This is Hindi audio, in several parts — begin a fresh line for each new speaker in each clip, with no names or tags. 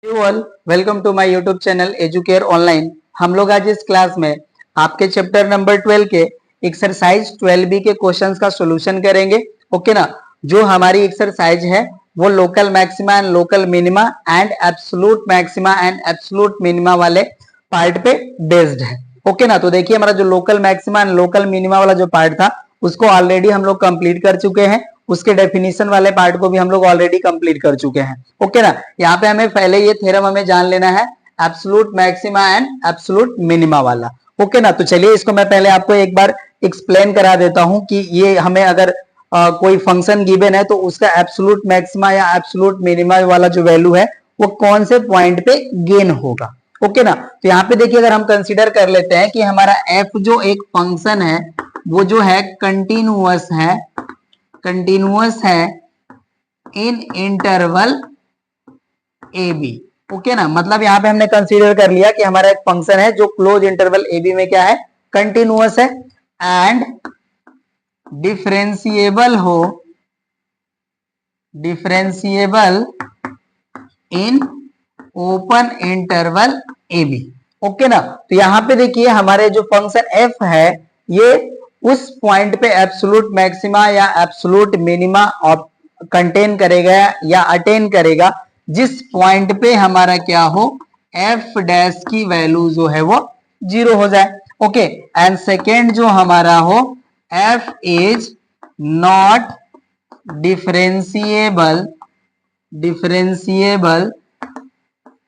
You all welcome to my YouTube channel Educare online. हम लोग आज इस क्लास में आपके चैप्टर नंबर 12 के एक्सरसाइज 12B के क्वेश्चंस का सॉल्यूशन करेंगे। ओके ना। जो हमारी एक्सरसाइज है वो local maxima and local minima and absolute maxima and absolute minima वाले पार्ट पे बेस्ड है। ओके ना। तो देखिए हमारा जो local maxima and local minima वाला जो पार्ट था उसको ऑलरेडी हम लोग कंप्लीट कर चुके हैं। उसके डेफिनेशन वाले पार्ट को भी हम लोग ऑलरेडी कंप्लीट कर चुके हैं। ओके ना। यहाँ पे हमें पहले ये थ्योरम हमें जान लेना है absolute maxima and absolute minima वाला। ओके ना। तो चलिए इसको मैं पहले आपको एक बार एक्सप्लेन करा देता हूं कि ये हमें अगर कोई फंक्शन गिवन है तो उसका एब्सोल्यूट मैक्सिमा या एब्सोल्यूट मिनिमा वाला जो वैल्यू है वो कौन से पॉइंट पे गेन होगा। ओके ना। तो यहाँ पे देखिए अगर हम कंसीडर कर लेते हैं कि हमारा एफ जो एक फंक्शन है वो जो है कंटिन्यूअस है in interval a b. Okay ना। मतलब यहाँ पे हमने कंसीडर कर लिया कि हमारा एक फंक्शन है जो क्लोज इंटरवल ए बी में क्या है, कंटिन्यूअस है and differentiable in open interval a b. Okay ना। तो यहाँ पे देखिए हमारे जो फंक्शन एफ है ये उस पॉइंट पे एब्सोल्यूट मैक्सिमा या एब्सोल्यूट मिनिमा कंटेन करेगा या अटेन करेगा जिस पॉइंट पे हमारा क्या हो, एफ डैश की वैल्यू जो है वो 0 हो जाए। ओके। एंड सेकेंड जो हमारा हो, F is not differentiable.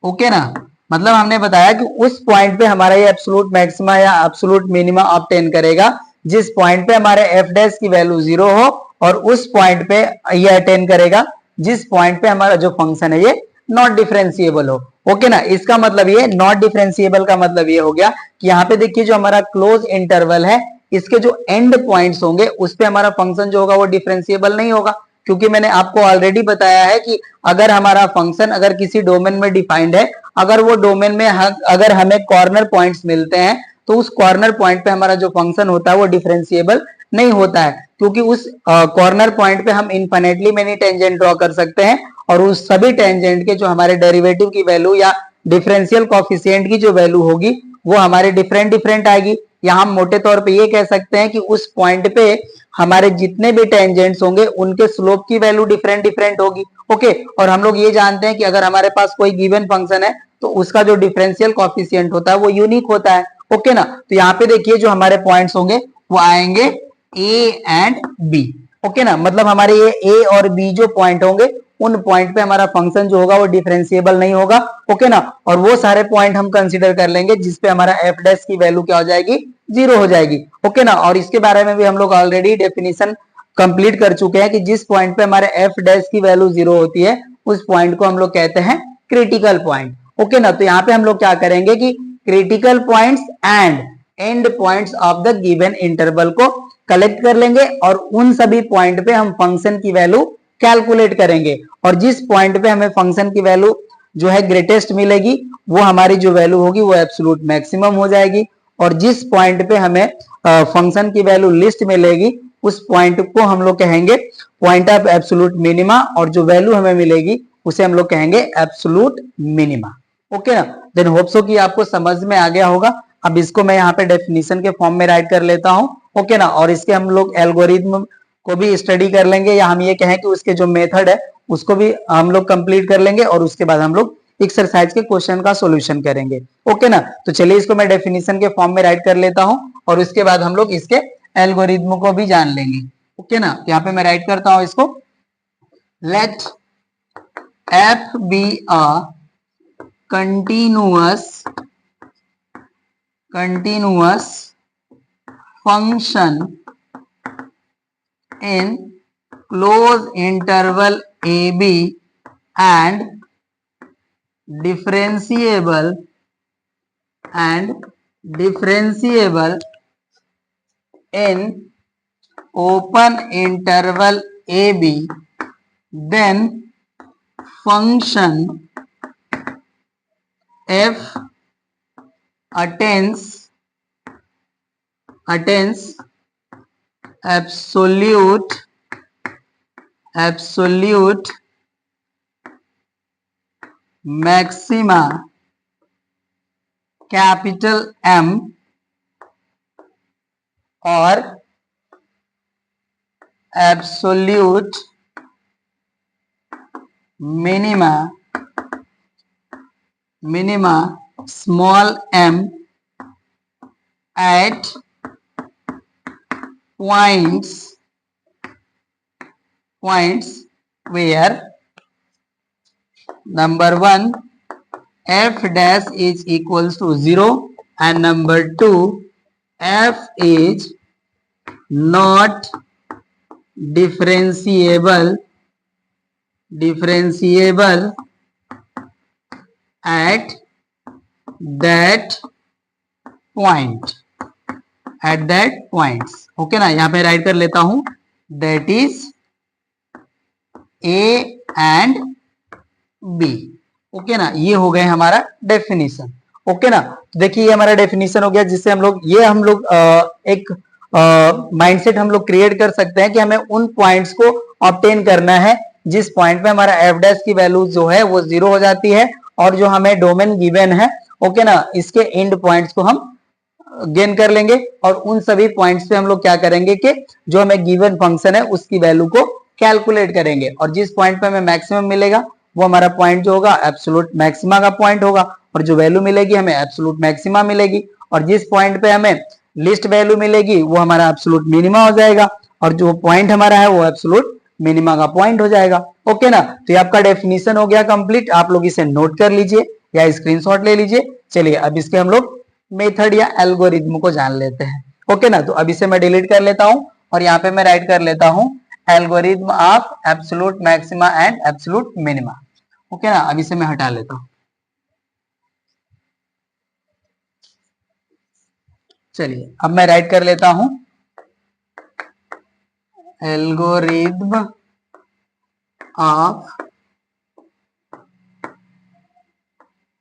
Okay ना। मतलब हमने बताया कि उस पॉइंट पे हमारा ये एब्सोल्यूट मैक्सिमा या एब्सोल्यूट मिनिमा ऑब्टेन करेगा जिस पॉइंट पे हमारे एफ डैश की वैल्यू 0 हो, और उस पॉइंट पे ये अटेन करेगा जिस पॉइंट पे हमारा जो फंक्शन है ये नॉट डिफरेंशिएबल हो। ओके ना। इसका मतलब ये नॉट डिफरेंशिएबल का मतलब ये हो गया कि यहाँ पे देखिए जो हमारा क्लोज इंटरवल है इसके जो एंड पॉइंट्स होंगे उस पे हमारा फंक्शन जो होगा वो डिफरेंशिएबल नहीं होगा, क्योंकि मैंने आपको ऑलरेडी बताया है कि अगर हमारा फंक्शन अगर किसी डोमेन में डिफाइंड है, अगर वो डोमेन में अगर हमें कॉर्नर पॉइंट्स मिलते हैं तो उस कॉर्नर पॉइंट पे हमारा जो फंक्शन होता है वो डिफरेंशिएबल नहीं होता है, क्योंकि उस कॉर्नर पॉइंट पे हम इनफाइनेटली मेनी टेंजेंट ड्रॉ कर सकते हैं और उस सभी टेंजेंट के जो हमारे डेरिवेटिव की वैल्यू या डिफरेंशियल कोफिशिएंट की जो वैल्यू होगी वो हमारे डिफरेंट डिफरेंट आएगी। यहाँ हम मोटे तौर पे ये कह सकते हैं कि उस पॉइंट पे हमारे जितने भी टेंजेंट्स होंगे उनके स्लोप की वैल्यू डिफरेंट डिफरेंट होगी। ओके। और हम लोग ये जानते हैं कि अगर हमारे पास कोई गिवन फंक्शन है तो उसका जो डिफरेंशियल कोफिशिएंट होता है वो यूनिक होता है। ओके ना। तो यहाँ पे देखिए जो हमारे पॉइंट्स होंगे वो आएंगे ए एंड बी। ओके ना। मतलब हमारे ये ए और बी जो पॉइंट होंगे उन पॉइंट पे हमारा फंक्शन जो होगा वो डिफरेंशिएबल नहीं होगा। ओके ना। और वो सारे पॉइंट हम कंसीडर कर लेंगे जिसपे हमारा एफ डैश की वैल्यू क्या हो जाएगी, 0 हो जाएगी। ओके ना। और इसके बारे में भी हम लोग ऑलरेडी डेफिनेशन कंप्लीट कर चुके हैं कि जिस पॉइंट पे हमारे एफ डैश की वैल्यू 0 होती है उस पॉइंट को हम लोग कहते हैं क्रिटिकल पॉइंट। ओके ना। तो यहाँ पे हम लोग क्या करेंगे कि critical points and and points of the given interval को कलेक्ट कर लेंगे और उन सभी पॉइंट पे हम फंक्शन की वैल्यू कैलकुलेट करेंगे, और जिस पॉइंट पे हमें फंक्शन की वैल्यू जो है ग्रेटेस्ट मिलेगी वो हमारी जो वैल्यू होगी वो एब्सोल्यूट मैक्सिमम हो जाएगी, और जिस पॉइंट पे हमें फंक्शन की वैल्यू लिस्ट मिलेगी उस पॉइंट को हम लोग कहेंगे पॉइंट ऑफ एब्सोल्यूट मिनिमा, और जो वैल्यू हमें मिलेगी उसे हम लोग कहेंगे एब्सोल्यूट मिनिमा। ओके ना। देन होप सो कि आपको समझ में आ गया होगा। अब इसको मैं यहाँ पे डेफिनेशन के फॉर्म में राइट कर लेता हूँ। ओके ना। और इसके हम लोग एल्गोरिथम को भी स्टडी कर लेंगे, या हम ये कहें कि उसके जो मेथड है उसको भी हम लोग कंप्लीट कर लेंगे, और उसके बाद हम लोग एक्सरसाइज के क्वेश्चन का सॉल्यूशन करेंगे। ओके ना। तो चलिए इसको मैं डेफिनेशन के फॉर्म में राइट कर लेता हूं और उसके बाद हम लोग इसके एल्गोरिथम को भी जान लेंगे। ओके ना। तो यहाँ पे मैं राइट करता हूं इसको, let f be a continuous function in close interval AB and differentiable in open interval AB, then function f attains absolute maxima capital M और absolute minima small m at points where number 1 f dash is equals to 0 and number 2 f is not differentiable at that point okay ना। यहां पे राइट कर लेता हूं that is a and b. Okay ना, ये हो गए हमारा डेफिनेशन। ओके ना, देखिए ये हमारा डेफिनेशन हो गया, जिससे हम लोग एक माइंडसेट हम लोग क्रिएट कर सकते हैं कि हमें उन पॉइंट्स को ऑब्टेन करना है जिस पॉइंट पे हमारा एफ डैश की वैल्यू जो है वो 0 हो जाती है और जो हमें डोमेन गिवन है, ओके ना, इसके एंड पॉइंट्स को हम गेन कर लेंगे और उन सभी पॉइंट्स पे हम लोग क्या करेंगे कि जो हमें गिवन फंक्शन है उसकी वैल्यू को कैलकुलेट करेंगे और जिस पॉइंट पे हमें मैक्सिमम मिलेगा वो हमारा पॉइंट जो होगा एब्सोल्यूट मैक्सिमा का पॉइंट होगा और जो वैल्यू मिलेगी हमें एब्सोल्यूट मैक्सिमा मिलेगी और जिस पॉइंट पे हमें लिस्ट वैल्यू मिलेगी वो हमारा एब्सोल्यूट मिनिमा हो जाएगा और जो पॉइंट हमारा है वो एब्सोल्यूट मिनिमा का पॉइंट हो जाएगा। ओके ना, तो ये आपका डेफिनेशन हो गया कंप्लीट। आप लोग इसे नोट कर लीजिए या स्क्रीनशॉट ले लीजिए। चलिए अब इसके हम लोग मेथड या एल्गोरिथम को जान लेते हैं। ओके ना, तो अब इसे मैं डिलीट कर लेता हूं और यहाँ पे मैं राइट कर लेता हूं algorithm of absolute maxima and absolute minima. Okay ना, अब इसे मैं हटा लेता हूं। चलिए अब मैं राइट कर लेता हूं algorithm of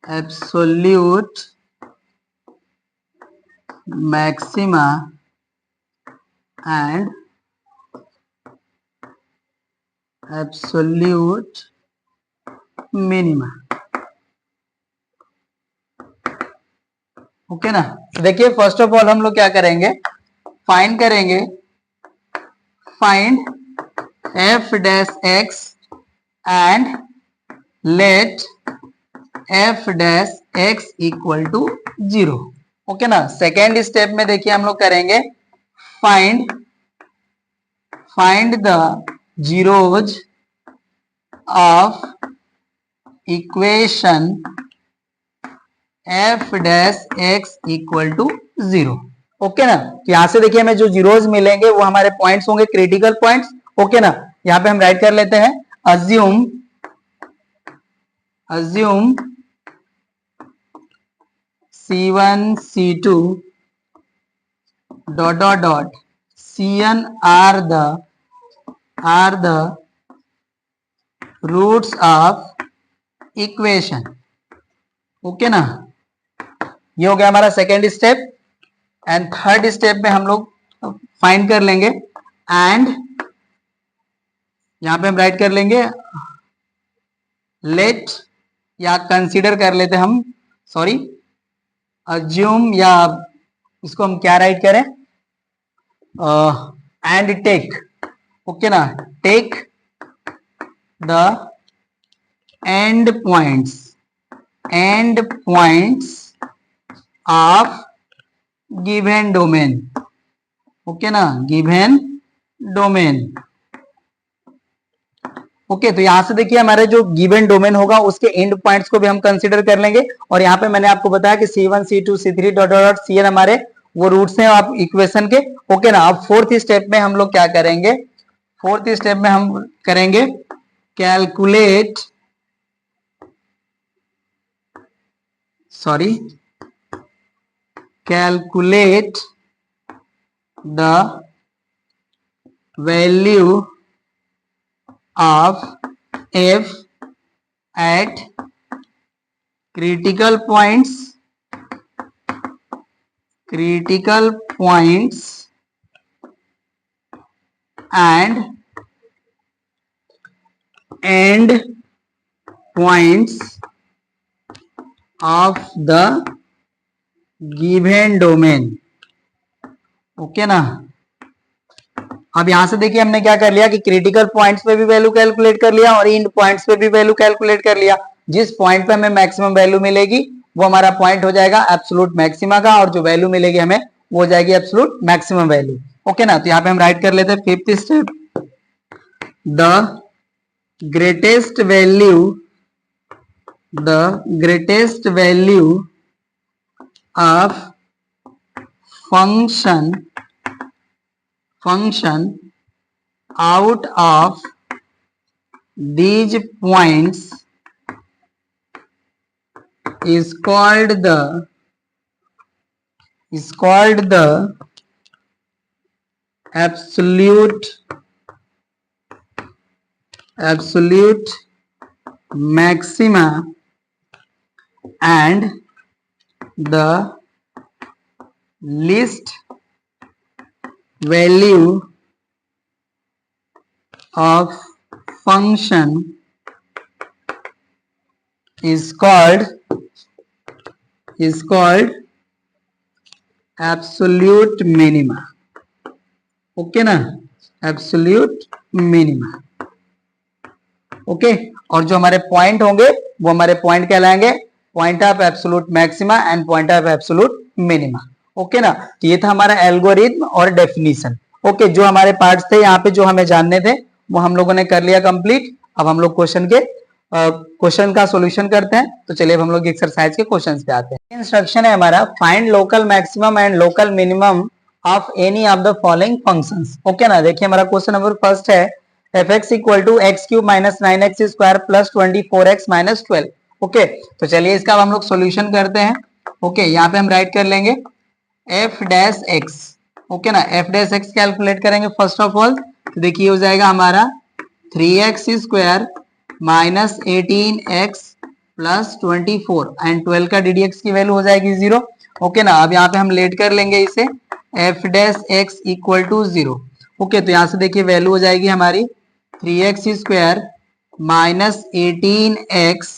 absolute maxima and absolute minima. Okay ना, तो देखिए फर्स्ट ऑफ ऑल हम लोग क्या करेंगे, फाइंड करेंगे f dash x and let f dash x equal to 0। Okay ना, सेकेंड स्टेप में देखिए हम लोग करेंगे find the zeros of equation f dash x equal to 0। Okay ना, तो यहां से देखिए हमें जो जीरोज मिलेंगे वो हमारे पॉइंट्स होंगे, क्रिटिकल पॉइंट्स। ओके ना, यहां पे हम राइट कर लेते हैं assume c1 c2 dot cn are the roots of equation। Okay ना, ये हो गया हमारा second step. And third step में हम लोग फाइंड कर लेंगे एंड यहां पे हम राइट कर लेंगे लेट या कंसीडर कर लेते हम, सॉरी अज्यूम, या इसको हम क्या राइट करें, एंड टेक। ओके ना, take the end points of given domain. Okay ना, गिवन डोमेन। ओके, तो यहां से देखिए हमारे जो गिवन डोमेन होगा उसके एंड पॉइंट्स को भी हम कंसीडर कर लेंगे और यहाँ पे मैंने आपको बताया कि c1 c2 c3 dot dot cn हमारे वो रूट्स हैं आप इक्वेशन के। ओके ना, अब फोर्थ स्टेप में हम लोग क्या करेंगे, फोर्थ स्टेप में हम करेंगे calculate the value of f at critical points and end points of the given domain. Okay ना। अब यहां से देखिए हमने क्या कर लिया कि क्रिटिकल पॉइंट्स पे भी वैल्यू कैलकुलेट कर लिया और इन पॉइंट्स पे भी वैल्यू कैलकुलेट कर लिया। जिस पॉइंट पे हमें मैक्सिमम वैल्यू मिलेगी वो हमारा पॉइंट हो जाएगा एब्सोल्यूट मैक्सिमा का, और जो वैल्यू मिलेगी हमें वो हो जाएगी एब्सोल्यूट मैक्सिमम वैल्यू। ओके ना। तो यहाँ पे हम राइट कर लेते हैं fifth step, the greatest value of function out of these points is called the absolute maxima, and the least value of function is called absolute minima। Okay ना, एब्सोल्यूट मिनिमा। ओके, और जो हमारे पॉइंट होंगे वो हमारे पॉइंट कहलाएंगे point of absolute maxima and point of absolute minima. Okay ना। तो ये था हमारा एल्गोरिथम और डेफिनेशन। ओके, जो हमारे पार्ट्स थे यहाँ पे जो हमें जानने थे वो हम लोगों ने कर लिया कंप्लीट। अब हम लोग क्वेश्चन का सॉल्यूशन करते हैं। तो चलिए अब हम लोग एक्सरसाइज के क्वेश्चंस पे आते हैं। इंस्ट्रक्शन है हमारा, find local maximum and local minimum of any of the following functions. Okay ना। देखिए हमारा क्वेश्चन नंबर फर्स्ट है fx equal to x cube minus 9x square plus 24x minus 12। Okay, तो चलिए इसका अब हम लोग सॉल्यूशन करते हैं। ओके, यहाँ पे हम राइट कर लेंगे f डैश x। ओके ना, f डैश x कैलकुलेट करेंगे फर्स्ट ऑफ ऑल। तो देखिए हो जाएगा हमारा 3x square minus 18x plus 24 and 12 का ddx की वैल्यू हो जाएगी 0। ओके ना। अब यहाँ पे हम लेट कर लेंगे इसे f dash x equal to 0। Okay, तो यहाँ से देखिए वैल्यू हो जाएगी हमारी 3x square minus 18x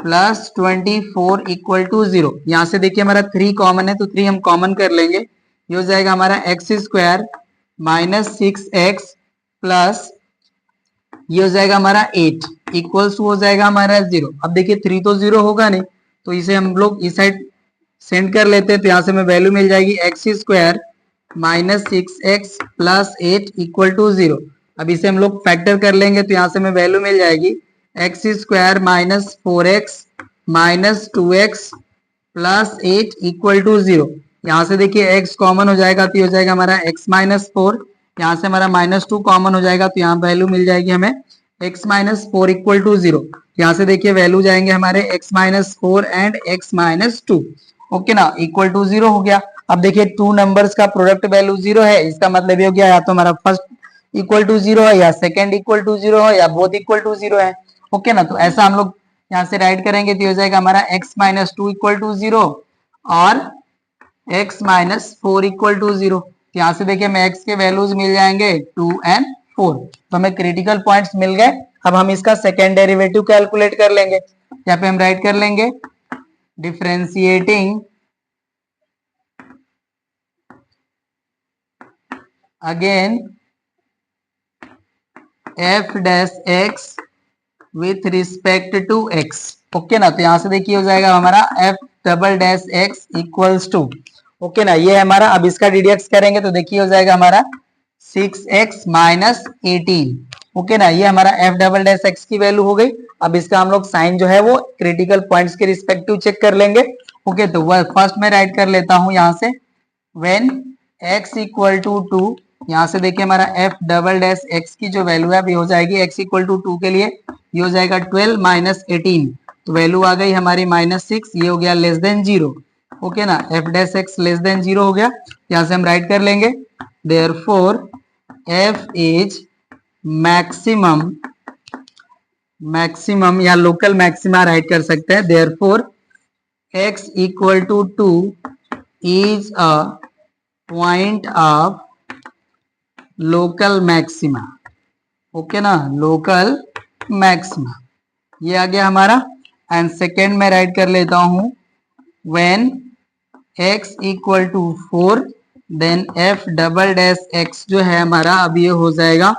plus 24 equal to 0। यहाँ से देखिए हमारा 3 कॉमन है तो 3 हम कॉमन कर लेंगे। ये हो जाएगा हमारा x square minus 6x plus ये हो जाएगा हमारा 8 इक्वल्स टू हो जाएगा हमारा 0। अब देखिए 3 तो 0 होगा नहीं, तो इसे हम लोग इस साइड सेंड कर लेते हैं। तो यहाँ से हमें वैल्यू मिल जाएगी x square minus 6x plus 8 equal to 0। अब इसे हम लोग फैक्टर कर लेंगे तो यहाँ से हमें वैल्यू मिल जाएगी x square minus 4x minus 2x plus 8 equal to 0। यहाँ से देखिए x कॉमन हो जाएगा तो ये हो जाएगा हमारा x माइनस 4। यहाँ से हमारा माइनस 2 कॉमन हो जाएगा तो यहाँ वैल्यू मिल जाएगी हमें x माइनस 4 इक्वल टू 0। यहाँ से देखिए वैल्यू जाएंगे हमारे x minus 4 and x minus 2। Okay ना, इक्वल टू 0 हो गया। अब देखिए टू नंबर्स का प्रोडक्ट वैल्यू 0 है, इसका मतलब ये हो गया या तो हमारा फर्स्ट इक्वल टू 0 है या सेकंड इक्वल टू 0 है या बोथ इक्वल टू 0 है। ओके ना, तो ऐसा हम लोग यहाँ से राइट करेंगे तो हो जाएगा हमारा x माइनस 2 इक्वल टू 0 और x माइनस 4 इक्वल टू 0। यहाँ से देखिए हमें x के वैल्यूज मिल जाएंगे 2 एंड 4, तो हमें क्रिटिकल पॉइंट्स मिल गए। अब हम इसका सेकेंड डेरिवेटिव कैलकुलेट कर लेंगे। यहाँ पे हम राइट कर लेंगे differentiating again f dash x with respect to x। Okay ना, तो यहां से देखिए हो जाएगा हमारा f double dash x equals to. Okay ना, ये हमारा अब इसका डीडीएक्स करेंगे तो देखिए हो जाएगा हमारा 6x माइनस 18। ओके ना, ये हमारा f डबल डैश x की वैल्यू हो गई। अब इसका हम लोग साइन जो है वो क्रिटिकल पॉइंट्स के रिस्पेक्टिव चेक कर लेंगे। ओके, तो वह फर्स्ट में राइट कर लेता हूं यहाँ से व्हेन x इक्वल टू 2। यहाँ से देखिए हमारा f डबल डैश x की जो वैल्यू है अभी हो जाएगी x इक्वल टू 2 के लिए ये हो जाएगा 12 माइनस 18, तो वैल्यू आ गई हमारी माइनस 6। ये हो गया लेस देन 0। ओके ना, f dash x less than 0 हो गया। यहाँ से हम राइट कर लेंगे देयरफॉर f इज मैक्सिमम या लोकल मैक्सिमा राइट कर सकते हैं। Therefore x equal to 2 is a point of local maxima. Okay ना, लोकल मैक्सिमा ये आ गया हमारा। एंड सेकेंड में राइट कर लेता हूं when x equal to 4 then f double dash x जो है हमारा अब ये हो जाएगा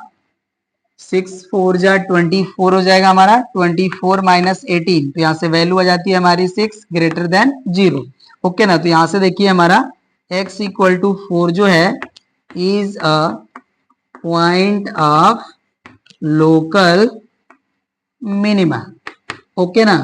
6 4 जा 24 हो जाएगा हमारा 24 माइनस 18 तो यहाँ से वैल्यू आ जाती है हमारी 6 ग्रेटर देन 0। ओके ना, तो यहाँ से देखिए हमारा x इक्वल टू 4 जो है is a point of local minima. Okay ना,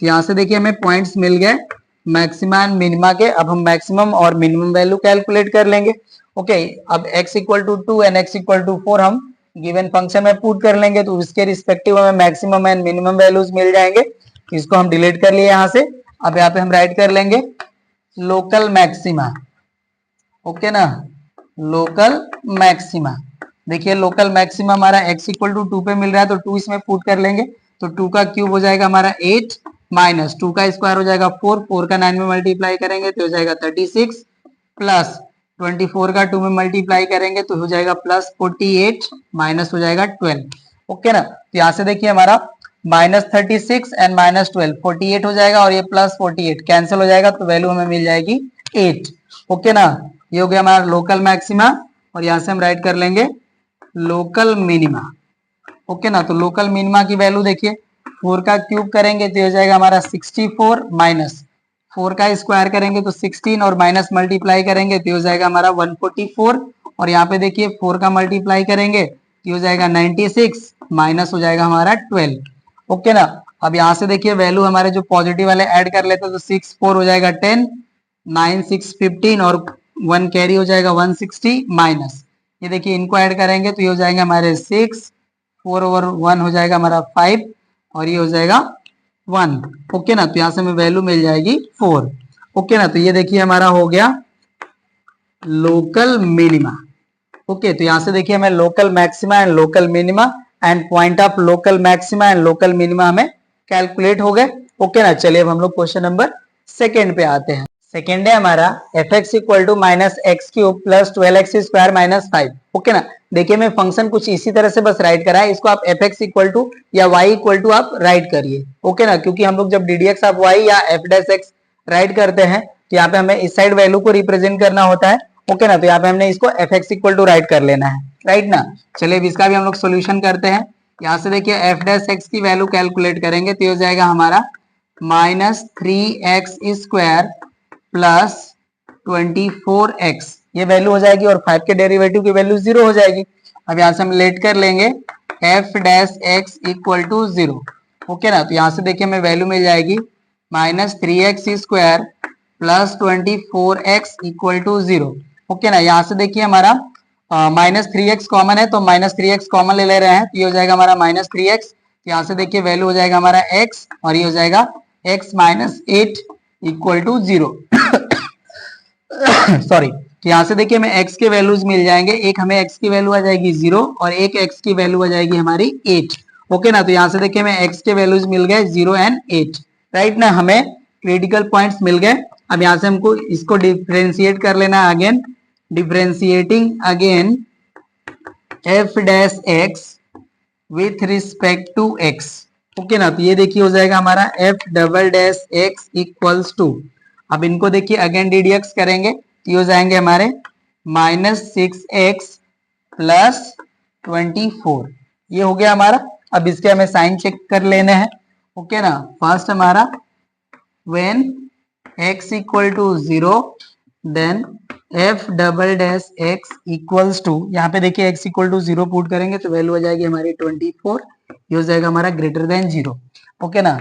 तो यहाँ से देखिए हमें पॉइंट्स मिल गए मैक्सिमा एंड मिनिमा के। अब हम मैक्सिमम और मिनिमम वैल्यू कैलकुलेट कर लेंगे। ओके, अब x equal to 2 and x equal to 4 हम गिवन फंक्शन में पुट कर लेंगे तो उसके रिस्पेक्टिव हमें मैक्सिमम एंड मिनिमम वैल्यूज मिल जाएंगे। तो इसको हम डिलीट कर लिए यहाँ से। अब यहाँ पे हम राइट कर लेंगे लोकल मैक्सिमा। ओके ना, लोकल मैक्सिमा। देखिए लोकल मैक्सिमा हमारा x इक्वल टू 2 पे मिल रहा है तो 2 इसमें पुट कर लेंगे तो 2 का क्यूब हो जाएगा हमारा 8 माइनस 2 का स्क्वायर हो जाएगा 4, 4 का 9 में मल्टीप्लाई करेंगे तो हो जाएगा 36 प्लस 24 का 2 में मल्टीप्लाई करेंगे तो हो जाएगा प्लस 48 माइनस हो जाएगा 12। ओके ना, तो यहाँ से देखिए हमारा माइनस 36 एंड माइनस 12 48 हो जाएगा और ये प्लस 48 कैंसिल हो जाएगा तो वैल्यू हमें मिल जाएगी 8। ओके ना, ये हो गया हमारा लोकल मैक्सिमा और यहाँ से हम राइट कर लेंगे लोकल मिनिमा। ओके ना, तो लोकल मिनिमा की वैल्यू देखिए 4 का क्यूब करेंगे तो हो जाएगा हमारा 64 माइनस 4 का स्क्वायर करेंगे तो 16 और माइनस मल्टीप्लाई करेंगे तो हो जाएगा हमारा 144 और यहाँ पे देखिए 4 का मल्टीप्लाई करेंगे तो हो जाएगा 96 माइनस हो जाएगा हमारा 12। ओके ना, अब यहाँ से देखिए वैल्यू हमारे जो पॉजिटिव वाले ऐड कर लेते हैं तो 6 4 हो जाएगा 10 9 6 15 और 1 कैरी हो जाएगा 160 माइनस ये देखिए इनको ऐड करेंगे तो ये हो जाएंगे हमारे 6 4 ओवर 1 हो जाएगा हमारा 5 और ये हो जाएगा 1। ओके ना, तो यहाँ से हमें वैल्यू मिल जाएगी 4। ओके ना, तो ये देखिए हमारा हो गया लोकल मिनिमा। ओके, तो यहाँ से देखिए हमें local maxima and local minima and point of local maxima and local minima हमें कैलकुलेट हो गए। ओके ना, चलिए अब हम लोग क्वेश्चन नंबर सेकेंड पे आते हैं। सेकेंड है हमारा f x equal to minus x cube plus 12x square minus 5। Okay ना, देखिए मैं फंक्शन कुछ इसी तरह से बस राइट करा है, इसको आप एफ एक्स इक्वल टू या वाई इक्वल टू आप राइट करिए। ओके ना, क्योंकि हम लोग जब d d x of y या एफ डैश एक्स राइट करते हैं तो यहाँ पे हमें इस साइड वैल्यू को रिप्रेजेंट करना होता है। ओके ना, तो यहाँ पे हमने इसको f x equal to write कर लेना है, राइट ना। चलिए अब इसका भी हम लोग सोल्यूशन करते हैं। यहाँ से देखिए एफ डैश एक्स की वैल्यू कैलकुलेट करेंगे तो हो जाएगा हमारा minus 3x square plus 24x ये वैल्यू हो जाएगी और 5 के डेरिवेटिव की वैल्यू 0 हो जाएगी। अब यहाँ से हम लेट कर लेंगे f dash x equal to 0। Okay ना, तो यहाँ से देखिए हमें वैल्यू मिल जाएगी minus 3x square plus 24x equal to 0। Okay ना, यहाँ से देखिए हमारा माइनस 3x कॉमन है तो माइनस 3x कॉमन ले रहे हैं तो ये हो जाएगा हमारा माइनस 3x। यहाँ से देखिए वैल्यू हो जाएगा हमारा x और ये हो जाएगा x minus 8 equal to 0। Sorry, तो यहाँ से देखिए हमें x के वैल्यूज मिल जाएंगे, एक हमें x की वैल्यू आ जाएगी 0 और एक x की वैल्यू आ जाएगी हमारी 8। ओके ना, तो यहाँ से देखिए हमें x के वैल्यूज मिल गए 0 एंड 8, राइट ना। हमें क्रिटिकल पॉइंट्स मिल गए। अब यहाँ से हमको इसको डिफ्रेंशिएट कर लेना है again, differentiating again f dash x with respect to x। Okay ना, तो ये देखिए हो जाएगा हमारा f double dash x equals to, अब इनको देखिए अगेन डीडीएक्स करेंगे तो ये हो जाएंगे हमारे माइनस 6x प्लस 24 ये हो गया हमारा। अब इसके हमें साइन चेक कर लेने हैं। ओके ना, फर्स्ट हमारा when x equal to 0 then f double dash x equals to, यहाँ पे देखिए x इक्वल टू 0 पुट करेंगे तो वैल्यू आ जाएगी हमारी 24, ये हो जाएगा हमारा ग्रेटर देन 0। ओके ना,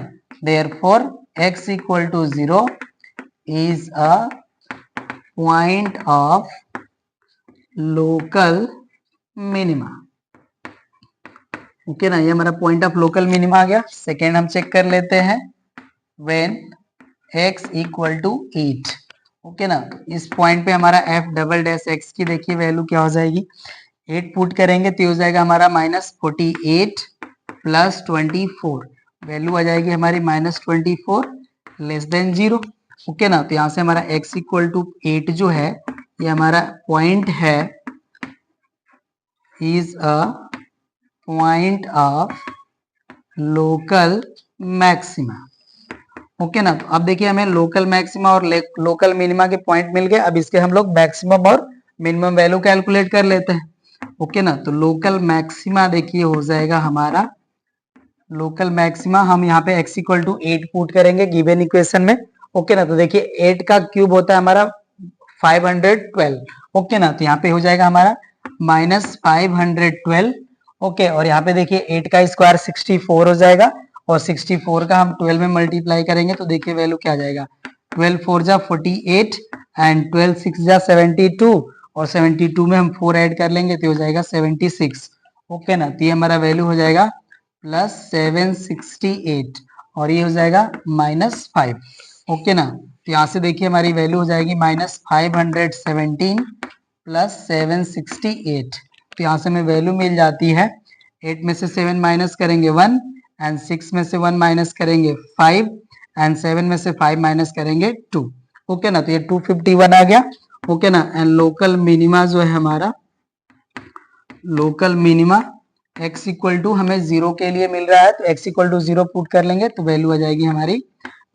therefore x equal to 0 is a point of local minima। Okay ना, ये हमारा पॉइंट ऑफ लोकल मिनिमा आ गया। सेकेंड हम चेक कर लेते हैं when x equal to 8। Okay ना, इस पॉइंट पे हमारा f डबल डैश x की देखिए वैल्यू क्या हो जाएगी, 8 पुट करेंगे तो हो जाएगा हमारा माइनस 48 प्लस 24 वैल्यू आ जाएगी हमारी माइनस 24 लेस देन 0। ओके ना, तो यहाँ से हमारा x इक्वल टू 8 जो है ये हमारा पॉइंट है, is a point of local maxima. Okay ना। तो अब देखिए हमें लोकल मैक्सिमा और लोकल मिनिमा के पॉइंट मिल गए। अब इसके हम लोग मैक्सिमम और मिनिमम वैल्यू कैलकुलेट कर लेते हैं। ओके ना। तो लोकल मैक्सिमा देखिए हो जाएगा हमारा, लोकल मैक्सिमा हम यहाँ पे x इक्वल टू 8 पुट करेंगे गिवन इक्वेशन में। ओके ना। तो देखिए 8 का क्यूब होता है हमारा 512। ओके ना। तो यहाँ पे हो जाएगा हमारा -512। ओके, और यहाँ पे देखिए 8 का स्क्वायर 64 हो जाएगा, और 64 का हम 12 में मल्टीप्लाई करेंगे तो देखिए वैल्यू क्या आ जाएगा, 12 4 जा 48 एंड 12 6 जा 72, और 72 में हम 4 ऐड कर लेंगे तो हो जाएगा 76। ओके ना। तो ये हमारा वैल्यू हो जाएगा +768, और ये हो जाएगा -5। ओके ना। तो यहाँ से देखिए हमारी वैल्यू हो जाएगी -517 +768। तो यहाँ से हमें वैल्यू मिल जाती है, 8 में से 7 माइनस करेंगे 1, एंड 6 में से 1 माइनस करेंगे 5, एंड 7 में से 5 माइनस करेंगे 2। ओके ना। तो ये 251 आ गया। ओके ना। एंड लोकल मिनिमा जो है हमारा, local minima x equal to हमें 0 के लिए मिल रहा है, तो x इक्वल टू 0 पुट कर लेंगे तो वैल्यू आ जाएगी हमारी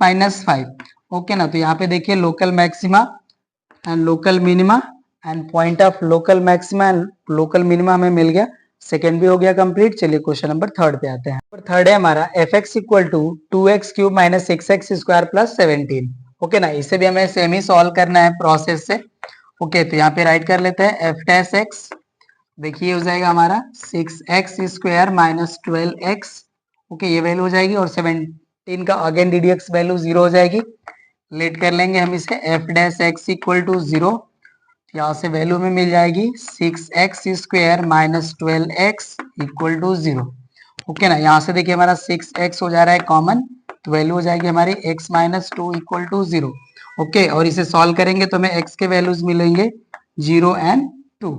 -5। ओके ना। तो यहाँ पे देखिए local maxima and local minima and point of local maxima and local minima हमें मिल गया। सेकेंड भी हो गया कंप्लीट। चलिए क्वेश्चन नंबर 3 पे आते हैं। थर्ड है हमारा f(x) equal to 2x³ - 6x² + 17। Okay ना। इसे भी हमें सेम ही सॉल्व करना है प्रोसेस से। ओके, तो यहाँ पे राइट कर लेते हैं f'(x), देखिए हो जाएगा हमारा 6x² - 12x। ओके, ये वैल्यू हो जाएगी, और 17 का अगेन ddx वैल्यू 0 हो जाएगी। लेट कर लेंगे हम इसे f'(x) इक्वल टू 0, यहाँ से वैल्यू में मिल जाएगी 6x² - 12x equal to 0। Okay ना। यहाँ से देखिए हमारा 6x हो जा रहा है कॉमन, तो वैल्यू हो जाएगी हमारी x - 2 इक्वल टू 0। ओके, और इसे सॉल्व करेंगे तो हमें x के वैल्यूज मिलेंगे 0 एंड 2।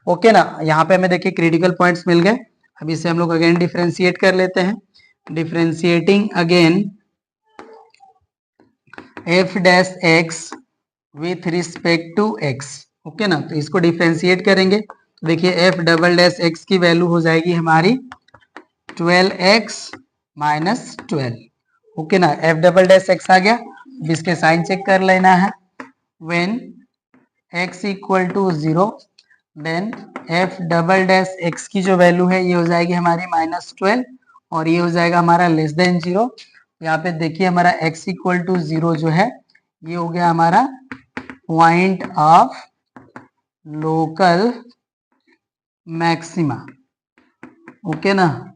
ओके ना। यहाँ पे हमें देखिए क्रिटिकल पॉइंट्स मिल गए। अब इसे हम लोग अगेन डिफरेंशिएट कर लेते हैं। Differentiating again f'(x) with respect to x। Okay ना। तो इसको डिफरेंशिएट करेंगे तो देखिए f'(x) की वैल्यू हो जाएगी हमारी 12x - 12। ओके ना। f'(x) आ गया। अब इसके साइन चेक कर लेना है। When x equal to 0, then f'(x) की जो वैल्यू है ये हो जाएगी हमारी -12, और ये हो जाएगा हमारा लेस देन 0। यहाँ पे देखिए हमारा x इक्वल टू 0 जो है ये हो गया हमारा point of local maxima. Okay ना।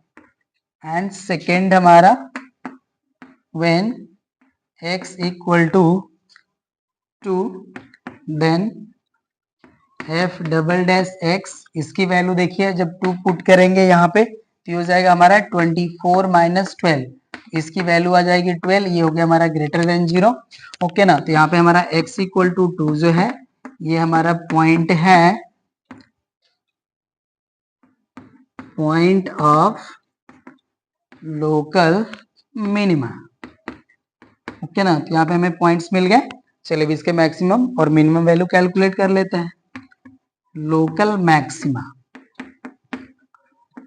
एंड सेकेंड हमारा when x equal to 2, then f'(x), इसकी वैल्यू देखिए जब 2 पुट करेंगे यहाँ पे तो हो जाएगा हमारा 24 - 12, इसकी वैल्यू आ जाएगी 12, ये हो गया हमारा ग्रेटर देन 0। ओके ना। तो यहाँ पे हमारा x इक्वल टू 2 जो है ये हमारा पॉइंट है, point of local minima. Okay ना। तो यहाँ पे हमें पॉइंट्स मिल गए। चलिए इसके मैक्सिमम और मिनिमम वैल्यू कैलकुलेट कर लेते हैं। लोकल मैक्सिमा,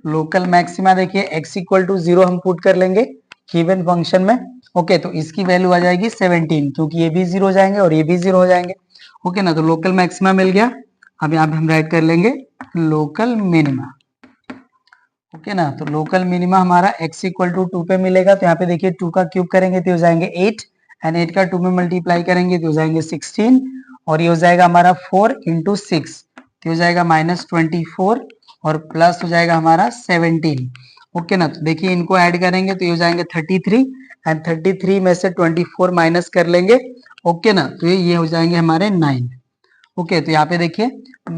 लोकल मैक्सिमा देखिए x इक्वल टू 0 हम पुट कर लेंगे गिवन फंक्शन में। ओके, तो इसकी वैल्यू आ जाएगी 17, क्योंकि ये भी 0 हो जाएंगे और ये भी 0 हो जाएंगे। ओके ना। तो लोकल मैक्सिमा मिल गया। अब यहाँ पे हम राइट कर लेंगे लोकल मिनिमा। ओके ना। तो लोकल मिनिमा हमारा x इक्वल टू 2 पे मिलेगा। तो यहाँ पे देखिए 2 का क्यूब करेंगे तो हो जाएंगे 8, एंड 8 का 2 में मल्टीप्लाई करेंगे तो हो जाएंगे 16, और ये हो जाएगा हमारा 4 × 6 तो हो जाएगा -24, और प्लस हो जाएगा हमारा 17। ओके ना। तो देखिए इनको ऐड करेंगे तो ये हो जाएंगे 33, एंड 33 में से 24 माइनस कर लेंगे। ओके ना। तो ये हो जाएंगे हमारे 9। ओके, तो यहाँ पे देखिए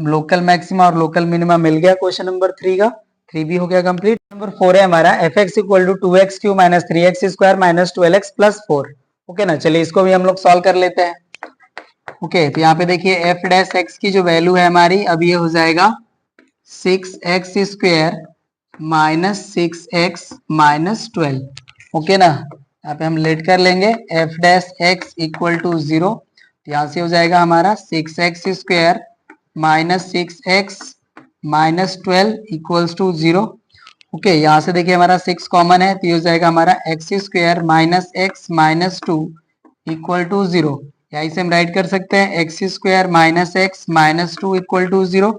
लोकल मैक्सिमा और लोकल मिनिमा मिल गया क्वेश्चन नंबर 3 का। 3 भी हो गया कंप्लीट। नंबर 4 है हमारा f(x) equal to 2x³ - 3x² - 12x + 4। Okay ना। चलिए इसको भी हम लोग सॉल्व कर लेते हैं। ओके, तो यहाँ पे देखिए f'(x) की जो वैल्यू है हमारी, अब ये हो जाएगा 6x² - 6x - 12। ओके ना। यहाँ पे हम लेट कर लेंगे f'(x) इक्वल टू 0, यहाँ से हो जाएगा हमारा 6x² - 6x - 12 equals to 0। Okay यहाँ से देखिए हमारा 6 कॉमन है, तो ये हो जाएगा हमारा x square minus x minus two equal to 0। यहाँ से हम राइट कर सकते हैं x square minus x minus two equal to 0।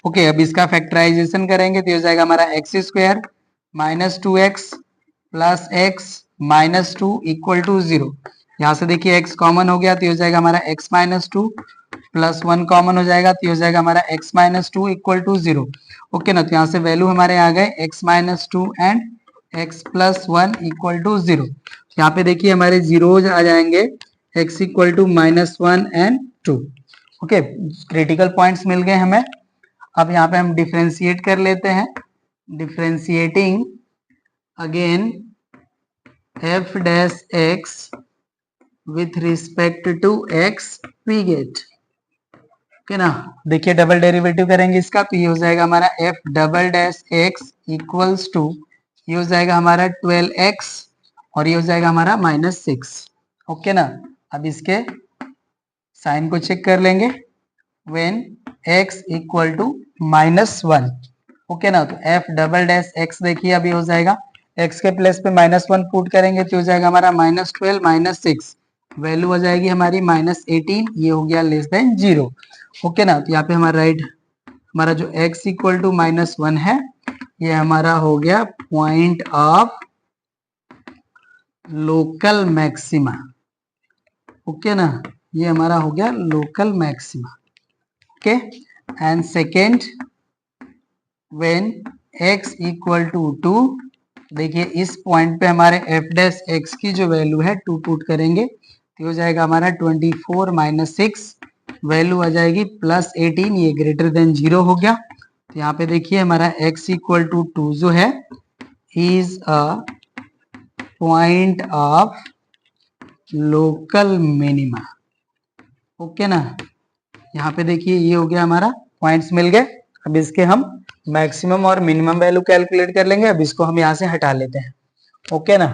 Okay, अब इसका फैक्टराइजेशन करेंगे तो ये हो जाएगा हमारा x square minus two x plus x minus two equal to 0। यहाँ से देखिए x कॉमन हो गया तो ये हो जाएगा हमारा x minus two plus 1 common हो जाएगा तो ये हो जाएगा हमारा x minus two equal to 0। Okay ना, तो यहाँ से वैल्यू हमारे आ गए x minus two and x plus 1 equal to 0। यहाँ पे देखिए हमारे जीरोज आ जाएंगे x equal to minus 1 and 2। Okay, critical points मिल गए हमें। अब यहाँ पे हम डिफ्रेंशिएट कर लेते हैं। Differentiating again f dash x with respect to x we get, okay ना। देखिए डबल डेरिवेटिव करेंगे इसका तो ये हो जाएगा हमारा f double dash x equals to, ये हो जाएगा हमारा 12x और ये हो जाएगा हमारा माइनस 6। ओके ना, अब इसके साइन को चेक कर लेंगे। When x equal to minus 1, okay ना, तो f डबल डैश x देखिए अभी हो जाएगा x के प्लेस पे माइनस 1 पुट करेंगे तो हो जाएगा हमारा माइनस 12 माइनस 6, वैल्यू हो जाएगी हमारी माइनस 18, ये हो गया लेस देन 0। ओके ना, तो यहाँ पे हमारा राइट हमारा जो x इक्वल टू माइनस 1 है ये हमारा हो गया point of local maxima. Okay ना, ये हमारा हो गया local maxima. Okay, and second when x equal to 2, देखिए इस पॉइंट पे हमारे f डैश x की जो वैल्यू है 2 पुट करेंगे तो हो जाएगा हमारा 24 माइनस 6, वैल्यू आ जाएगी प्लस 18, ये ग्रेटर देन 0 हो गया। तो यहाँ पे देखिए हमारा x इक्वल टू 2 जो है is a point of local minima. Okay ना, यहाँ पे देखिए ये हो गया हमारा पॉइंट्स मिल गए। अब इसके हम मैक्सिमम और मिनिमम वैल्यू कैलकुलेट कर लेंगे। अब इसको हम यहाँ से हटा लेते हैं। ओके ना,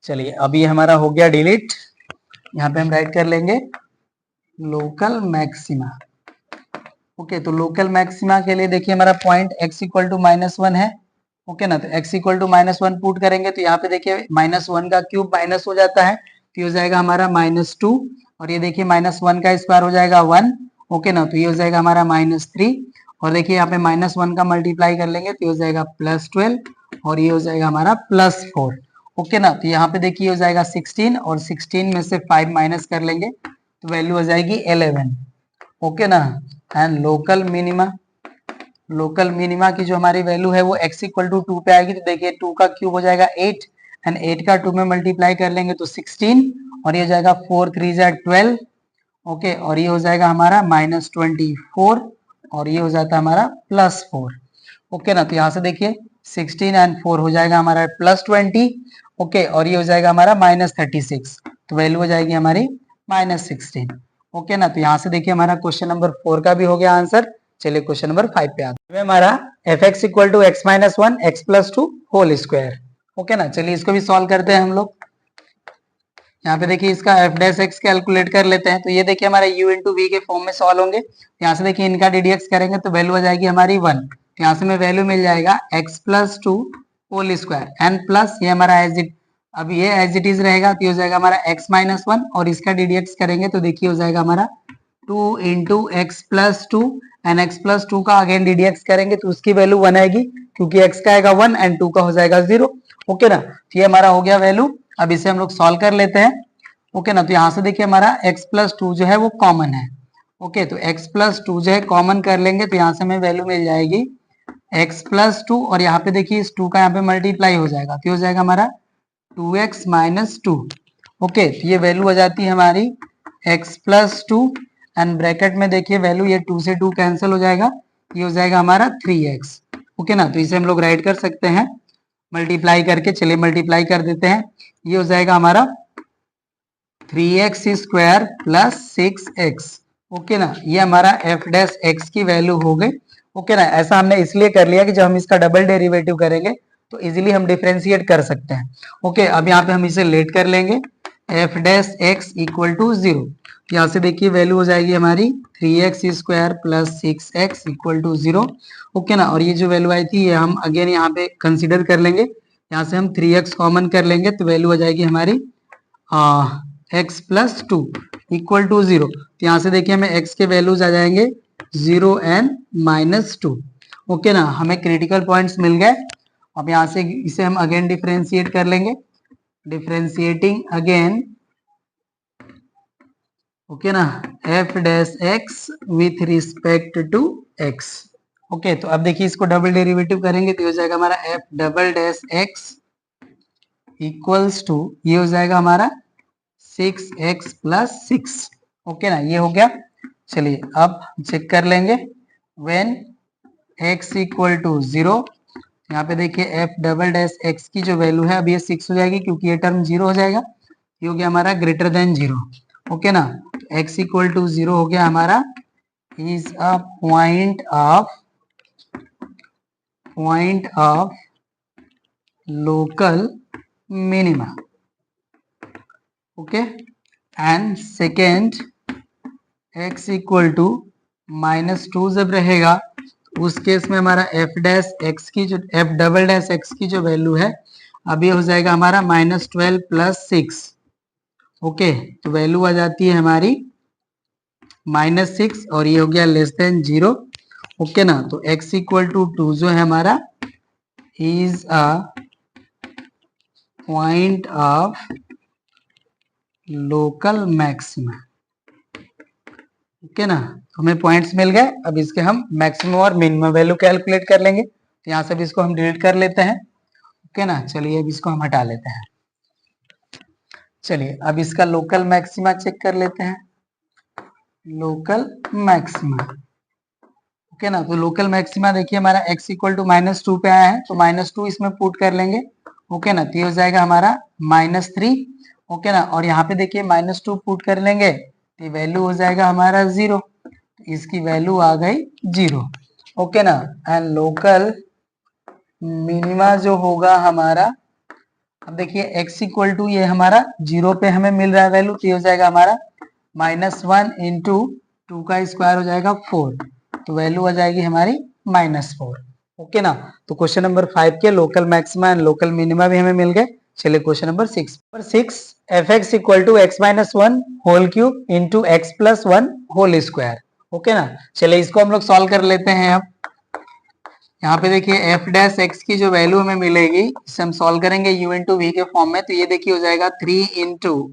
चलिए अब ये हमारा हो गया डिलीट। यहाँ पे हम राइट कर लेंगे लोकल मैक्सिमा। ओके, तो लोकल मैक्सिमा के लिए देखिए हमारा point x equal to minus 1 है। ओके ना, तो x equal to minus 1 put करेंगे तो यहाँ पे देखिए माइनस 1 का क्यूब माइनस हो जाता है तो ये हो जाएगा हमारा माइनस 2, और ये देखिए माइनस 1 का स्क्वायर हो जाएगा 1। ओके ना, तो ये हो जाएगा हमारा माइनस 3, और देखिए यहाँ पे माइनस 1 का मल्टीप्लाई कर लेंगे तो ये हो जाएगा प्लस 12, और ये हो जाएगा हमारा प्लस 4। ओके ना, तो यहाँ पे देखिए हो जाएगा 16, और 16 में से 5 माइनस कर लेंगे तो वैल्यू हो जाएगी 11। ओके ना, एंड लोकल मिनिमा की जो हमारी वैल्यू है वो x इक्वल टू 2 पे आएगी। तो देखिए 2 का क्यूब हो जाएगा 8, एंड 8 का 2 में मल्टीप्लाई कर लेंगे तो 16, और ये हो जाएगा 4 3 12। ओके, और ये हो जाएगा हमारा माइनस 24, और ये हो जाता है हमारा प्लस 4। ओके ना, तो यहाँ से देखिए 16 एंड 4 हो जाएगा हमारा प्लस 20। ओके, और ये हो जाएगा हमारा माइनस 36, तो वैल्यू हो जाएगी हमारी माइनस 16। ओके ना, तो यहाँ से देखिए हमारा क्वेश्चन नंबर 4 का भी हो गया आंसर। चलिए क्वेश्चन नंबर 5 पे आते हैं। हमारा f x equal to x minus 1 x plus 2 whole square. Okay ना, चलिए इसको भी सॉल्व करते हैं हम लोग। यहाँ पे देखिए इसका एफ डैश एक्स कैलकुलेट कर लेते हैं। तो ये देखिए हमारे u इंटू वी के फॉर्म में सॉल्व होंगे। यहाँ से देखिए इनका डीडीएक्स करेंगे तो वैल्यू आ जाएगी हमारी 1। तो यहाँ से हमें वैल्यू मिल जाएगा x plus 2 whole square n plus ये हमारा एज इट, अब ये एज इट इज रहेगा तो ये हो जाएगा हमारा एक्स माइनस 1, और इसका डीडीएक्स करेंगे तो देखिए हो जाएगा हमारा 2 into x plus 2, and x plus 2 का अगेन डीडीएक्स करेंगे तो उसकी वैल्यू 1 आएगी, क्योंकि x का आएगा 1 एंड 2 का हो जाएगा 0। ओके ना, तो ये हमारा हो गया वैल्यू। अब इसे हम लोग सॉल्व कर लेते हैं। ओके ना, तो यहाँ से देखिए हमारा x प्लस 2 जो है वो कॉमन है। ओके, तो x प्लस 2 जो है कॉमन कर लेंगे तो यहाँ से हमें वैल्यू मिल जाएगी x प्लस 2, और यहाँ पे देखिए इस 2 का यहाँ पे मल्टीप्लाई हो जाएगा तो हो जाएगा हमारा 2x माइनस 2। ओके, तो ये वैल्यू हो जाती है हमारी x प्लस 2, एंड ब्रैकेट में देखिए वैल्यू ये 2 से 2 कैंसिल हो जाएगा, ये हो जाएगा हमारा 3x। ओके ना, तो इसे हम लोग राइट कर सकते हैं मल्टीप्लाई करके। चलिए मल्टीप्लाई कर देते हैं। ये हो जाएगा हमारा 3x square plus 6x। Okay ना, ये हमारा f डैश x की वैल्यू हो गई। ओके ना, ऐसा हमने इसलिए कर लिया कि जब हम इसका डबल डेरिवेटिव करेंगे तो इजीली हम डिफरेंशिएट कर सकते हैं। ओके, अब यहाँ पे हम इसे लेट कर लेंगे। F dash x equal to 0। यहाँ से देखिए वैल्यू हो जाएगी हमारी 3x² plus 6x equal to 0। Okay ना, और ये जो वैल्यू आई थी ये हम अगेन यहाँ पे कंसीडर कर लेंगे। यहाँ से हम 3x कॉमन कर लेंगे तो वैल्यू हो जाएगी हमारी x प्लस 2 इक्वल टू 0। तो यहाँ से देखिए हमें x के वैल्यूज आ जाएंगे 0 एंड -2। ओके ना, हमें क्रिटिकल पॉइंट्स मिल गए। अब यहाँ से इसे हम अगेन डिफरेंशिएट कर लेंगे। डिफरेंशिएटिंग अगेन, ओके ना, f dash x with respect to x. Okay, तो अब देखिए इसको डबल डेरिवेटिव करेंगे तो हो जाएगा हमारा f double dash x equals to, ये हो जाएगा हमारा 6x प्लस 6। ओके ना, ये हो गया। चलिए अब चेक कर लेंगे। व्हेन x इक्वल टू 0, यहाँ पे देखिए एफ डबल डैश एक्स की जो वैल्यू है अब ये 6 हो जाएगी क्योंकि ये टर्म 0 हो जाएगा। ये हो गया हमारा ग्रेटर देन 0। ओके ना, x इक्वल टू 0 हो गया हमारा is a point of local minima. Okay, and second x equal to -2 जब रहेगा उस केस में हमारा एफ डैश एक्स की जो एफ डबल डैश एक्स की जो वैल्यू है अब ये हो जाएगा हमारा -12 प्लस 6। ओके, तो वैल्यू आ जाती है हमारी -6 और ये हो गया लेस देन 0। ओके ना, तो x इक्वल टू 2 जो है हमारा is a point of local maxima. Okay ना, हमें पॉइंट्स मिल गए। अब इसके हम मैक्सिमम और मिनिमम वैल्यू कैलकुलेट कर लेंगे। तो यहाँ से भी इसको हम डिलीट कर लेते हैं। ओके ना, चलिए अब इसको हम हटा लेते हैं। चलिए अब इसका लोकल मैक्सिमा चेक कर लेते हैं। लोकल मैक्सिमा, ओके ना, तो लोकल मैक्सिमा देखिए हमारा x इक्वल टू -2 पे आया है तो -2 इसमें पुट कर लेंगे। ओके ना, तो ये हो जाएगा हमारा -3। ओके ना, और यहाँ पे देखिए -2 पुट कर लेंगे तो वैल्यू हो जाएगा हमारा 0। इसकी वैल्यू आ गई 0। ओके ना, एंड लोकल मिनिमा जो होगा हमारा, अब देखिए x इक्वल टू ये हमारा 0 पे हमें मिल रहा है वैल्यू, तो ये हो जाएगा हमारा -1 इंटू 2 का स्क्वायर हो जाएगा 4, तो वैल्यू आ जाएगी हमारी -4। ओके ना, तो क्वेश्चन नंबर 5 के local maxima and local minima भी हमें मिल गए। चलिए question number 6 f x equal to x minus 1 whole cube into x plus 1 whole square. Okay ना, चलिए इसको हम लोग सॉल्व कर लेते हैं। अब यहाँ पे देखिए एफ डैश एक्स की जो वैल्यू हमें मिलेगी इसे हम सॉल्व करेंगे u इंटू वी के फॉर्म में, तो ये देखिए हो जाएगा 3 into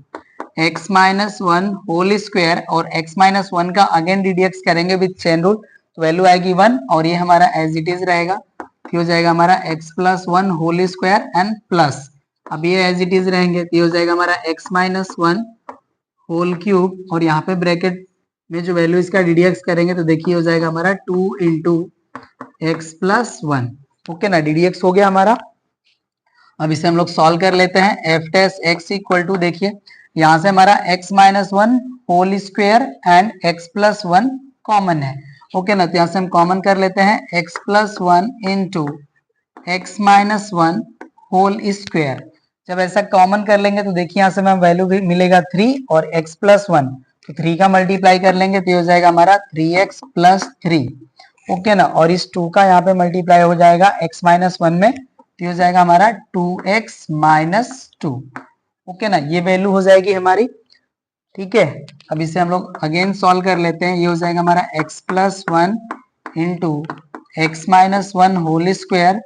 x minus 1 whole square और x माइनस 1 का अगेन डीडीएक्स करेंगे विद चेन रूल, तो वैल्यू आएगी 1 और ये हमारा एज इट इज रहेगा। ये हो जाएगा हमारा x plus 1 whole square and plus, अब ये एज इट इज रहेंगे तो ये हो जाएगा हमारा x माइनस 1 होल क्यूब और यहाँ पे ब्रैकेट में जो वैल्यू इसका डीडीएक्स करेंगे तो देखिए हो जाएगा हमारा 2 इंटू एक्स प्लस 1। ओके ना, डीडीएक्स हो गया हमारा। अब इसे हम लोग सॉल्व कर लेते हैं। F dash x equal to देखिए यहाँ से हमारा x minus 1 whole square and x plus 1 common है। ओके ना, तो यहाँ से हम कॉमन कर लेते हैं x plus 1 into x minus 1 whole square. जब ऐसा कॉमन कर लेंगे तो देखिए यहाँ से हमें वैल्यू भी मिलेगा 3 और x प्लस 1, तो 3 का मल्टीप्लाई कर लेंगे तो ये हो जाएगा हमारा 3x प्लस 3। ओके ना, और इस 2 का यहाँ पे मल्टीप्लाई हो जाएगा x माइनस 1 में, तो ये हो जाएगा हमारा 2x माइनस 2। ओके ना, ये वैल्यू हो जाएगी हमारी। ठीक है, अब इसे हम लोग अगेन सॉल्व कर लेते हैं। ये हो जाएगा हमारा x plus 1 into x minus 1 whole square.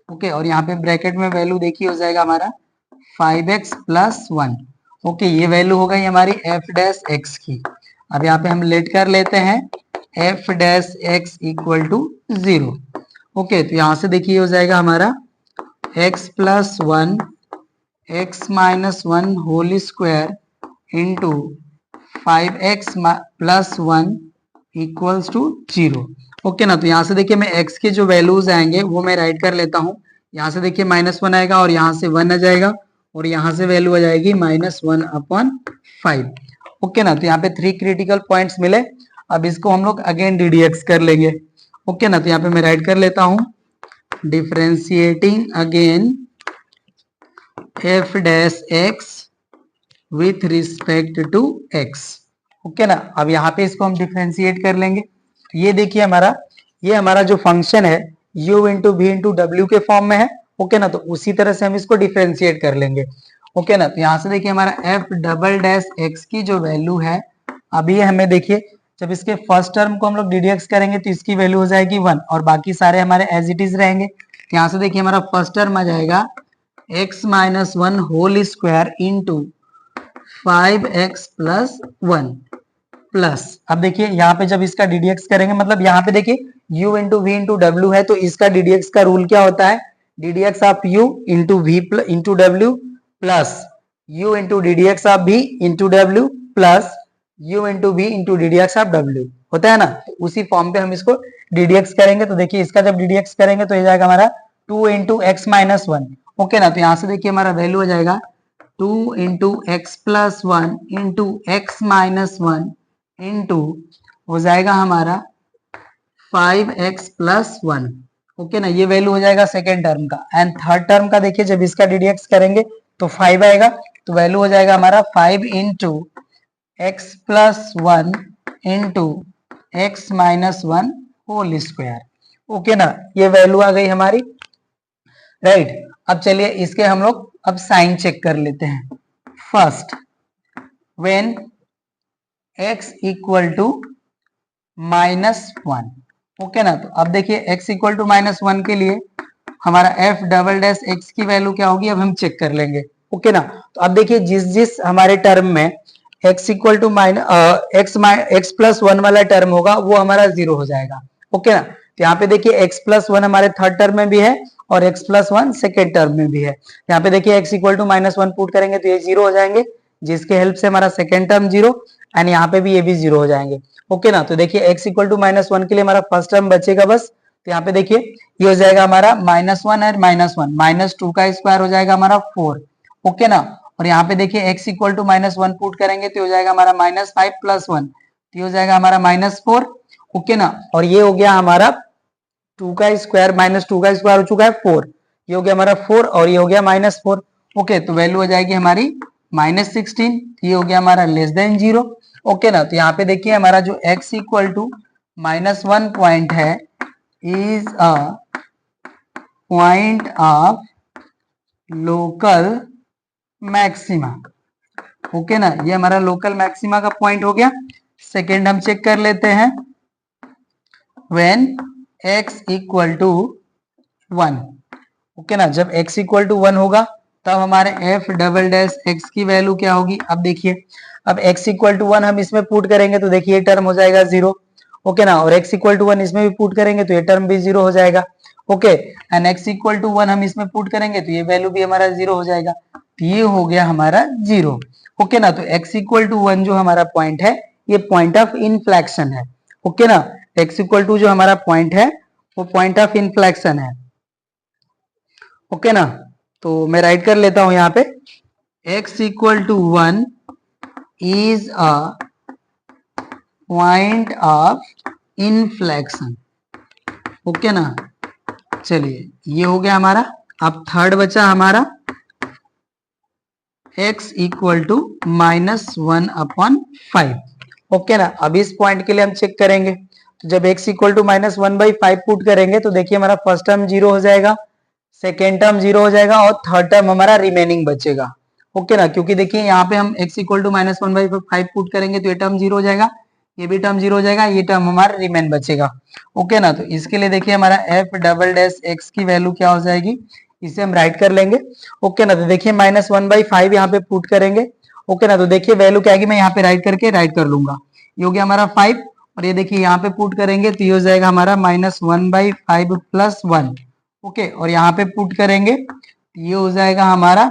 Okay, और यहाँ पे ब्रैकेट में वैल्यू देखिए हो जाएगा हमारा 5x प्लस 1। ओके, ये वैल्यू हो गई हमारी f डैश x की। अब यहाँ पे हम लेट कर लेते हैं f dash x equal to 0। Okay, तो यहाँ से देखिए हो जाएगा हमारा x plus 1 x minus 1 whole square into 5x plus 1 equals to 0। Okay ना, तो यहाँ से देखिए मैं x के जो वैल्यूज आएंगे वो मैं राइट कर लेता हूँ। यहाँ से देखिए -1 आएगा और यहाँ से 1 आ जाएगा और यहाँ से वैल्यू आ जाएगी -1/5। ओके ना, तो यहाँ पे 3 क्रिटिकल पॉइंट्स मिले। अब इसको हम लोग अगेन डीडीएक्स कर लेंगे। ओके ना, तो यहाँ पे मैं राइट कर लेता हूँ differentiating again f dash x with respect to x। Okay ना, अब यहाँ पे इसको हम डिफ्रेंशिएट कर लेंगे। ये देखिए हमारा, ये हमारा जो फंक्शन है u इंटू वी इंटू डब्ल्यू के फॉर्म में है। ओके ना, तो उसी तरह से हम इसको डिफ्रेंशिएट कर लेंगे। ओके ना, तो यहाँ से देखिए हमारा f डबल डैश x की जो वैल्यू है, अभी हमें देखिए जब इसके फर्स्ट टर्म को हम लोग डीडीएक्स करेंगे तो इसकी वैल्यू हो जाएगी 1 और बाकी सारे हमारे एज इट इज रहेंगे। तो यहाँ से देखिए हमारा फर्स्ट टर्म आ जाएगा x minus one whole square into 5x plus 1 plus, अब देखिए यहाँ पे जब इसका डीडीएक्स करेंगे, मतलब यहाँ पे देखिए u इंटू वी इंटू डब्ल्यू है, तो इसका डीडीएक्स का रूल क्या होता है, d d x of u into v into डब्ल्यू plus u into d d x of v into डब्ल्यू plus u into v into d d x of w होता है ना। तो उसी फॉर्म पे हम इसको डीडीएक्स करेंगे। तो देखिए इसका जब डीडीएक्स करेंगे तो ये जाएगा हमारा 2 into x minus one. Okay ना, तो यहाँ से देखिए हमारा वैल्यू हो जाएगा 2 into x plus one into x minus one into हो जाएगा हमारा 5x प्लस वन। ओके ना, ये वैल्यू हो जाएगा सेकेंड टर्म का। एंड थर्ड टर्म का देखिए जब इसका डीडीएक्स करेंगे तो 5 आएगा, तो वैल्यू हो जाएगा हमारा 5 into x plus one into x minus one whole square. Okay ना, ये वैल्यू आ गई हमारी, राइट। अब चलिए इसके हम लोग अब साइन चेक कर लेते हैं। First, when x equal to minus one. Okay ना, तो अब देखिए x equal to minus one के लिए हमारा f डबल डैश x की वैल्यू क्या होगी, अब हम चेक कर लेंगे। ओके ना, तो अब देखिए जिस जिस हमारे टर्म में x equal to x plus one वाला टर्म होगा वो हमारा जीरो हो जाएगा। ओके ना, तो यहाँ पे देखिए x प्लस वन हमारे थर्ड टर्म में भी है और x plus one second term में भी है। यहाँ पे देखिए x equal to minus one put करेंगे तो ये जीरो हो जाएंगे, जिसके हेल्प से हमारा सेकेंड टर्म जीरो एंड यहाँ पे भी ये भी जीरो हो जाएंगे। ओके ना, तो देखिए x equal to minus one के लिए हमारा फर्स्ट टर्म बचेगा बस। तो यहाँ पे देखिए ये हो जाएगा हमारा माइनस वन और माइनस वन, माइनस टू का स्क्वायर हो जाएगा हमारा 4। ओके ना, और यहाँ पे देखिए x equal to minus one put करेंगे तो हो जाएगा हमारा माइनस फाइव प्लस वन, तो हो जाएगा हमारा माइनस फोर। ओके ना, और ये हो गया हमारा टू का स्क्वायर, माइनस टू का स्क्वायर हो चुका है 4, ये हो गया हमारा 4 और ये हो गया माइनस 4। ओके, तो वैल्यू हो जाएगी हमारी माइनस 16, ये हो गया हमारा लेस देन जीरो। ओके ना, तो यहाँ पे देखिए हमारा जो x equal to minus one point है is a point of local maxima. Okay ना, ये हमारा लोकल मैक्सिमा का पॉइंट हो गया। सेकेंड हम चेक कर लेते हैं, when x equal to one. Okay ना, जब x इक्वल टू वन होगा तब हमारे f डबल डैश x की वैल्यू क्या होगी। अब देखिए अब x इक्वल टू वन हम इसमें पुट करेंगे तो देखिए ये टर्म हो जाएगा जीरो। ओके ना, और x इक्वल टू वन इसमें भी पुट करेंगे तो ये टर्म भी जीरो हो जाएगा। Okay, and x equal to one हम इसमें पुट करेंगे तो ये वैल्यू भी हमारा जीरो हो जाएगा, तो ये हो गया हमारा जीरो। ओके ना, तो x इक्वल टू वन जो हमारा पॉइंट है ये पॉइंट ऑफ इनफ्लेक्शन है। ओके ना, x इक्वल टू जो हमारा पॉइंट है वो पॉइंट ऑफ इनफ्लेक्शन है। ओके ना, तो मैं राइट कर लेता हूं यहाँ पे, x equal to one is a point of inflection. Okay ना, चलिए ये हो गया हमारा। अब थर्ड बचा हमारा x equal to minus one upon five. Okay ना, अब इस पॉइंट के लिए हम चेक करेंगे, तो जब x equal to minus one by five put करेंगे तो देखिए हमारा फर्स्ट टर्म जीरो हो जाएगा, सेकेंड टर्म जीरो हो जाएगा और थर्ड टर्म हमारा रिमेनिंग बचेगा। ओके ना, क्योंकि देखिए यहाँ पे हम x equal to minus one by five put करेंगे तो ये टर्म जीरो हो जाएगा, ये भी टर्म जीरो हो जाएगा, ये टर्म हमारा रिमेन बचेगा। ओके ना, तो इसके लिए देखिए हमारा f डबल डैश x की वैल्यू क्या हो जाएगी, इसे हम राइट कर लेंगे। ओके ना, तो देखिए माइनस वन बाई फाइव यहाँ पे पुट करेंगे। ओके ना, तो देखिए वैल्यू क्या आएगी, मैं यहाँ पे राइट करके राइट कर लूंगा, ये हो गया हमारा 5 और ये देखिए यहाँ पे पुट करेंगे तो ये हो जाएगा हमारा minus one by five plus one. Okay, और यहाँ पे पुट करेंगे तो ये हो जाएगा हमारा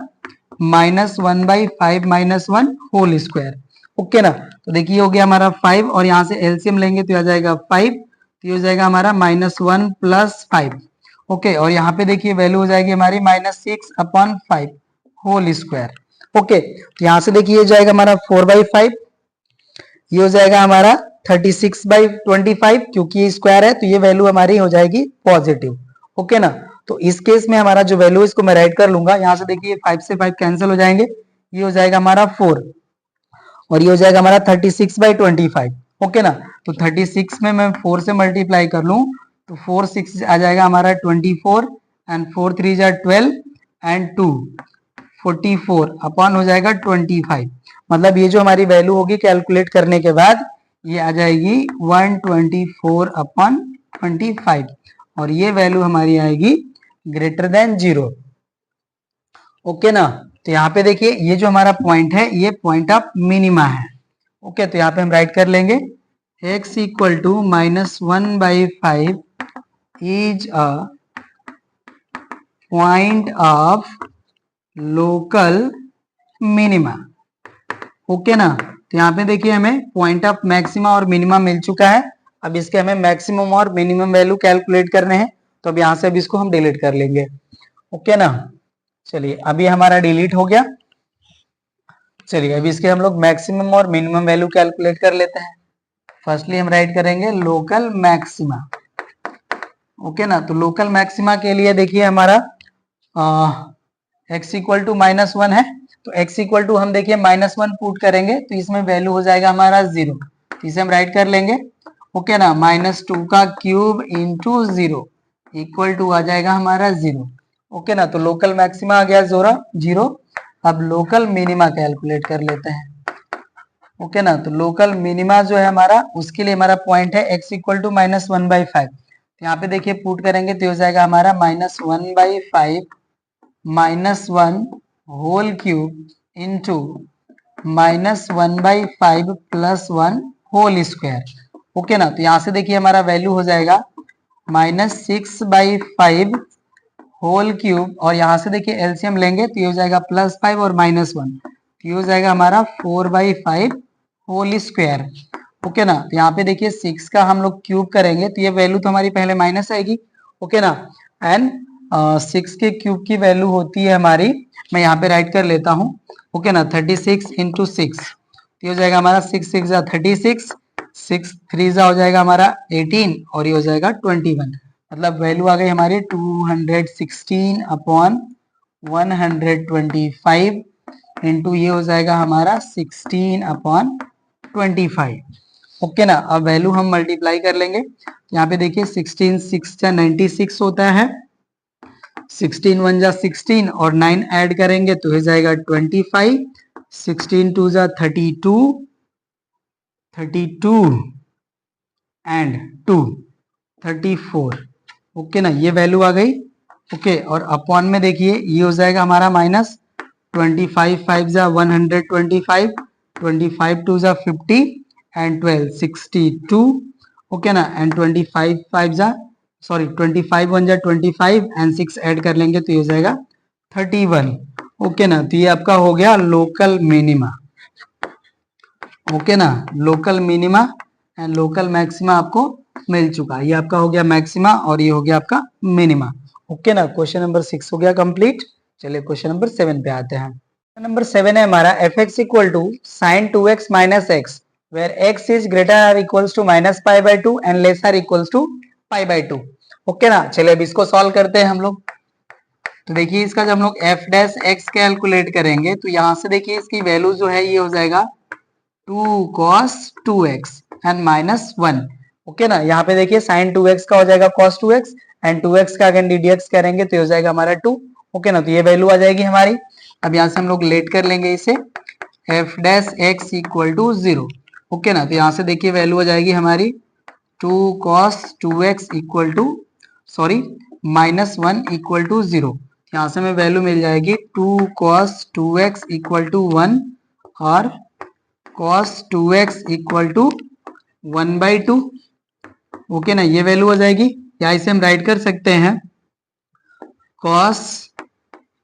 minus one by five minus one whole square. Okay ना, तो देखिए हो गया हमारा 5 और यहाँ से एलसीएम लेंगे तो आ जाएगा 5, तो ये हो जाएगा हमारा minus one plus five. Okay, और यहाँ पे देखिए वैल्यू हो जाएगी हमारी minus six upon five whole square. Okay, तो यहाँ से देखिए ये जाएगा हमारा 4 बाई फाइव, ये हो जाएगा हमारा 36 बाई 25, क्योंकि ये स्क्वायर है तो ये वैल्यू हमारी हो जाएगी पॉजिटिव। ओके ना, तो इस केस में हमारा जो वैल्यू इसको मैं राइट कर लूंगा, यहाँ से देखिए 5 से 5 कैंसिल हो जाएंगे, ये हो जाएगा हमारा 4 और ये हो जाएगा हमारा 36/25। ओके ना, तो 36 में मैं 4 से मल्टीप्लाई कर लूं तो 4 6 आ जाएगा हमारा 24 एंड 4 3 जा 12 एंड 2 44 अपॉन हो जाएगा 25। मतलब ये जो हमारी वैल्यू होगी कैलकुलेट करने के बाद ये आ जाएगी 124 अपॉन 25 और ये वैल्यू हमारी आएगी ग्रेटर देन 0। ओके ना, तो यहाँ पे देखिए ये जो हमारा पॉइंट है ये पॉइंट ऑफ मिनिमा है। ओके, तो यहाँ पे हम राइट कर लेंगे x equal to -1/5 is a point of local minima. Okay ना, तो यहाँ पे देखिए हमें पॉइंट ऑफ मैक्सिमा और मिनिमा मिल चुका है। अब इसके हमें मैक्सिमम और मिनिमम वैल्यू कैलकुलेट करने हैं, तो अब यहाँ से अब इसको हम डिलीट कर लेंगे। ओके ना, चलिए अभी हमारा डिलीट हो गया। चलिए अभी इसके हम लोग मैक्सिमम और मिनिमम वैल्यू कैलकुलेट कर लेते हैं। फर्स्टली हम राइट करेंगे लोकल मैक्सिमा। ओके ना, तो लोकल मैक्सिमा के लिए देखिए हमारा x इक्वल टू -1 है, तो x इक्वल टू हम देखिए -1 पुट करेंगे तो इसमें वैल्यू हो जाएगा हमारा 0, तो इसे हम राइट कर लेंगे। ओके ना, -2 का क्यूब इंटू 0 इक्वल टू आ जाएगा हमारा 0। ओके ना, तो लोकल मैक्सिमा आ गया 0। अब लोकल मिनिमा कैलकुलेट कर लेते हैं। ओके ना, तो लोकल मिनिमा जो है हमारा उसके लिए हमारा पॉइंट है x इक्वल टू -1/5। यहाँ पे देखिए पुट करेंगे तो हो जाएगा हमारा -1/5 -1 whole cube into -1/5 + 1 whole square. Okay ना, तो यहाँ से देखिए हमारा वैल्यू हो जाएगा -6/5 होल क्यूब और यहाँ से देखिए एलसीएम लेंगे तो ये हो जाएगा +5 और -1, तो ये हो जाएगा हमारा 4/5 होल स्क्वायर। ओके ना, तो यहाँ पे देखिए 6 का हम लोग क्यूब करेंगे तो ये वैल्यू तो हमारी पहले माइनस आएगी। ओके ना, एंड 6 के क्यूब की वैल्यू होती है हमारी, मैं यहाँ पे राइट कर लेता हूँ। ओके ना, 36 × 6 तो हो जाएगा हमारा 6 6 जा 36, 6 3 जा हो जाएगा हमारा 18 और ये हो जाएगा 21। मतलब वैल्यू आ गई हमारी 216 अपॉन 125 इंटू ये हो जाएगा हमारा 16 अपॉन 25। ओके ना, अब वैल्यू हम मल्टीप्लाई कर लेंगे। यहाँ पे देखिए 16 6 जा 96 होता है, 16 1 जा 16 और 9 ऐड करेंगे तो हो जाएगा 25, 16 2 जा 32 एंड 2 34। ओके ना, ये वैल्यू आ गई। ओके, और अपॉन में देखिए ये हो जाएगा हमारा -25 5 जा 125, 25 2 जा 50 एंड 12 62। ओके ना, एंड 25 5 जा 25 1 जा 25 एंड 6 ऐड कर लेंगे तो ये हो जाएगा 31। ओके ना, तो ये आपका हो गया लोकल मिनिमा। ओके ना, local minima and local maxima आपको मिल चुका। ये आपका हो गया मैक्सिमा और ये हो गया आपका मिनिमा। ओके ना, क्वेश्चन नंबर 6 हो गया कंप्लीट। चलिए क्वेश्चन नंबर 7 पे आते हैं। क्वेश्चन नंबर 7 है हमारा fx equal to sin 2x minus x where x is greater or equals to -π/2 and lesser equals to π/2। Okay ना, चलिए अब इसको सॉल्व करते हैं हम लोग। तो देखिए इसका जब हम लोग f डैश x कैलकुलेट करेंगे तो यहाँ से देखिए इसकी वैल्यू जो है ये हो जाएगा 2 cos 2x एंड -1। ओके ना, यहाँ पे देखिए sin 2x का हो जाएगा cos 2x एंड 2x का अगर ddx करेंगे तो हो जाएगा हमारा 2। ओके ना, तो ये वैल्यू आ जाएगी हमारी। अब यहाँ से हम लोग लेट कर लेंगे इसे f dash x equal to 0। Okay ना, तो यहाँ से देखिए वैल्यू आ जाएगी हमारी 2 cos 2x equal to -1 equal to 0। यहाँ से हमें वैल्यू मिल जाएगी 2 cos 2x इक्वल टू 1 और cos 2x equal to 1/2। Okay ना, ये वैल्यू हो जाएगी, या इसे हम राइट कर सकते हैं cos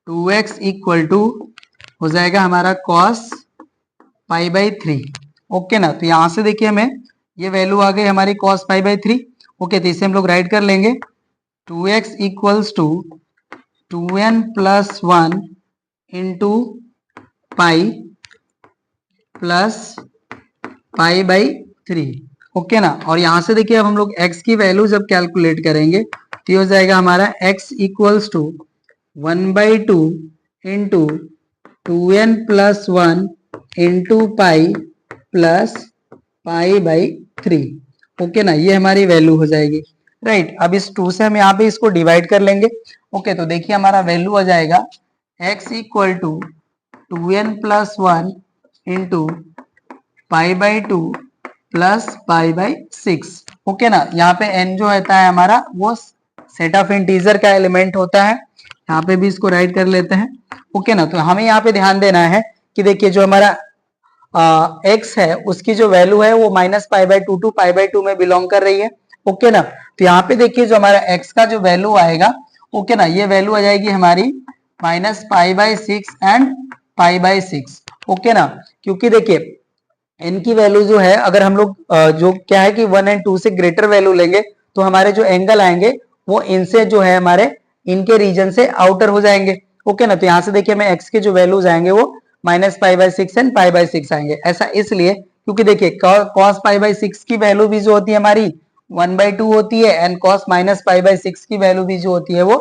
2x इक्वल टू हो जाएगा हमारा cos π/3। ओके ना, तो यहां से देखिए हमें ये वैल्यू आ गई हमारी cos π/3। ओके, तो इसे हम लोग राइट कर लेंगे 2x equals to 2n + 1 into pi plus π/3। Okay ना, और यहां से देखिए अब हम लोग x की वैल्यू जब कैलकुलेट करेंगे तो हो जाएगा हमारा x equals to 1/2 into 2n plus 1 into pi plus pi by 3। Okay ना, ये हमारी वैल्यू हो जाएगी। राइट, अब इस 2 से हम यहाँ पे इसको डिवाइड कर लेंगे। ओके, तो देखिए हमारा वैल्यू आ जाएगा x equal to 2n plus 1 into pi by 2 plus pi by 6। Okay ना, यहाँ पे n जो होता है हमारा वो सेट ऑफ इंटीजर का एलिमेंट होता है। यहाँ पे भी इसको राइट कर लेते हैं। ओके ना, तो हमें यहाँ पे ध्यान देना है कि देखिए जो हमारा x है उसकी जो वैल्यू है वो minus pi by 2 to pi by 2 में बिलोंग कर रही है। ओके ना, तो यहाँ पे देखिए जो हमारा x का जो वैल्यू आएगा, ओके ना, ये वैल्यू आ जाएगी हमारी minus pi by 6 and pi by 6। Okay ना, क्योंकि देखिए n की वैल्यू जो है अगर हम लोग जो क्या है कि 1 एंड 2 से ग्रेटर वैल्यू लेंगे तो हमारे जो एंगल आएंगे वो इनसे जो है हमारे इनके रीजन से आउटर हो जाएंगे। ओके ना, तो यहाँ से देखिए हमें x के जो वैल्यूज आएंगे वो minus pi by 6 and pi by 6 आएंगे। ऐसा इसलिए क्योंकि देखिए cos पाई बाई 6 की वैल्यू भी जो होती है हमारी 1/2 होती है and cos minus pi by 6 की वैल्यू भी जो होती है वो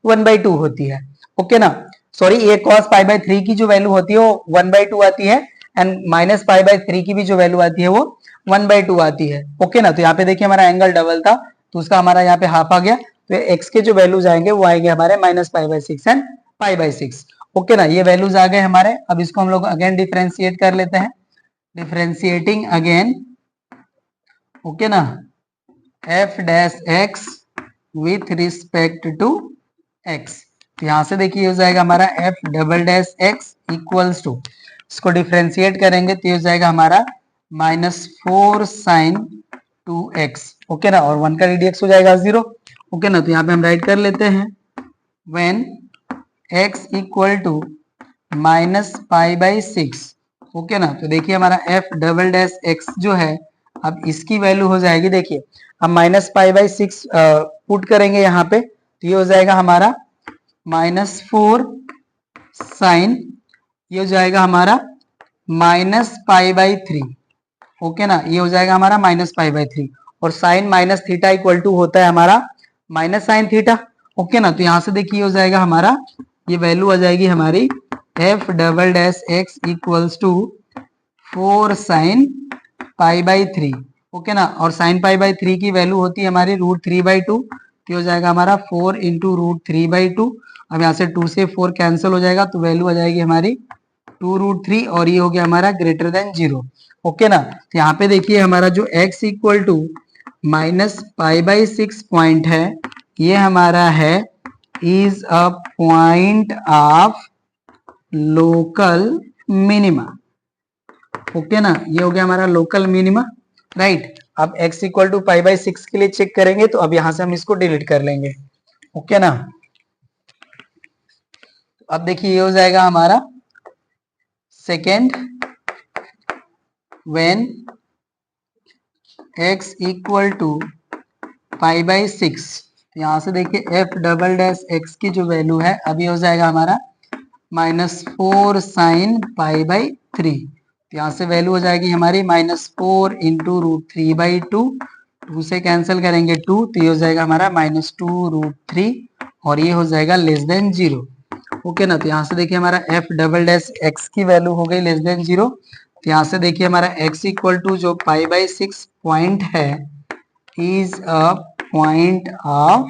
1/2 होती है। ओके ना, सॉरी, ये cos पाई बाई 3 की जो वैल्यू होती है वो 1/2 आती है एंड माइनस पाई बाई 3 की भी जो वैल्यू आती है वो 1/2 आती है। ओके ना, तो यहाँ पे देखिए हमारा एंगल डबल था तो उसका हमारा यहाँ पे हाफ आ गया। तो x के जो वैल्यूज आएंगे वो आएंगे हमारे minus pi by 6 and pi by 6। Okay ना, ये वैल्यूज आ गए हमारे। अब इसको हम लोग अगेन डिफरेंशिएट कर लेते हैं। डिफरेंशिएटिंग अगेन, ओके ना, f dash x with respect to x। तो यहाँ से देखिए हो जाएगा हमारा f double dash x equals to, इसको डिफरेंशिएट करेंगे तो ये हो जाएगा हमारा -4 साइन 2x। ओके ना, और 1 का रेडियक्स हो जाएगा 0। ओके ना, तो यहाँ पे हम राइट कर लेते हैं when x equal to minus pi by 6। Okay ना, तो देखिए हमारा f डबल डैश x जो है अब इसकी वैल्यू हो जाएगी, देखिए हम माइनस पाई बाई 6 पुट करेंगे यहाँ पे तो ये हो जाएगा हमारा -4 साइन, ये हो जाएगा हमारा माइनस पाई बाई 3। ओके ना, ये हो जाएगा हमारा माइनस पाई बाई 3 और sine minus theta equal to होता है हमारा माइनस साइन थीटा। ओके ना, तो यहाँ से देखिए हो जाएगा हमारा ये वैल्यू आ जाएगी हमारी f double dash x equals to 4 sine pi by 3। Okay ना, और साइन पाई बाई 3 की वैल्यू होती है हमारी √3/2। तो हो जाएगा हमारा 4 इंटू √3/2। अब यहाँ से 2 से 4 कैंसिल हो जाएगा तो वैल्यू आ जाएगी हमारी 2√3 और ये हो गया हमारा ग्रेटर देन 0। ओके ना, तो यहाँ पे देखिए हमारा जो x equal to minus pi by 6 point है ये हमारा है is a point of local minima. Okay ना, ये हो गया हमारा लोकल मिनिमा। राइट, अब x equal to pi by 6 के लिए चेक करेंगे तो अब यहां से हम इसको डिलीट कर लेंगे। ओके ना, अब देखिए ये हो जाएगा हमारा second when x equal to pi by 6। यहां से देखिए f डबल डैश x की जो वैल्यू है अभी हो जाएगा हमारा -4 साइन पाई बाई 3। यहाँ से वैल्यू हो जाएगी हमारी -4 इंटू √3/2। 2 से कैंसिल करेंगे 2 तो ये हो जाएगा हमारा -2 √3 और ये हो जाएगा लेस देन 0। ओके ना, तो यहाँ से देखिए हमारा f डबल डैश x की वैल्यू हो गई लेस देन 0। तो यहाँ से देखिए हमारा x इक्वल टू जो पाई बाई 6 पॉइंट है इज अ पॉइंट ऑफ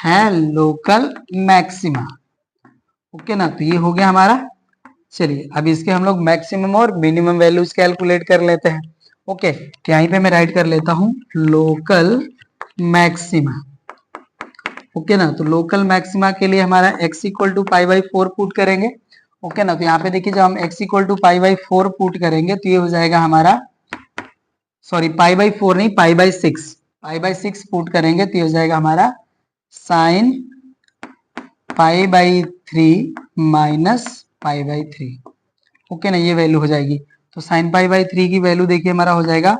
है लोकल मैक्सिमा। ओके ना, तो ये हो गया हमारा। चलिए अब इसके हम लोग मैक्सिमम और मिनिमम वैल्यूज कैलकुलेट कर लेते हैं। ओके, तो यहीं पे मैं राइट कर लेता हूं लोकल मैक्सिमा। ओके ना, तो लोकल मैक्सिमा के लिए हमारा x equal to pi by 4 put करेंगे। ओके ना, तो यहाँ पे देखिए जब हम x equal to pi by 4 put करेंगे तो ये हो जाएगा हमारा, सॉरी पाई बाई 4 नहीं, पाई बाई 6, पाई बाई 6 पुट करेंगे तो ये हो जाएगा हमारा sign pi by 3 minus pi by 3। Okay ना, ये वैल्यू हो जाएगी। तो साइन पाई बाई 3 की वैल्यू देखिए हमारा हो जाएगा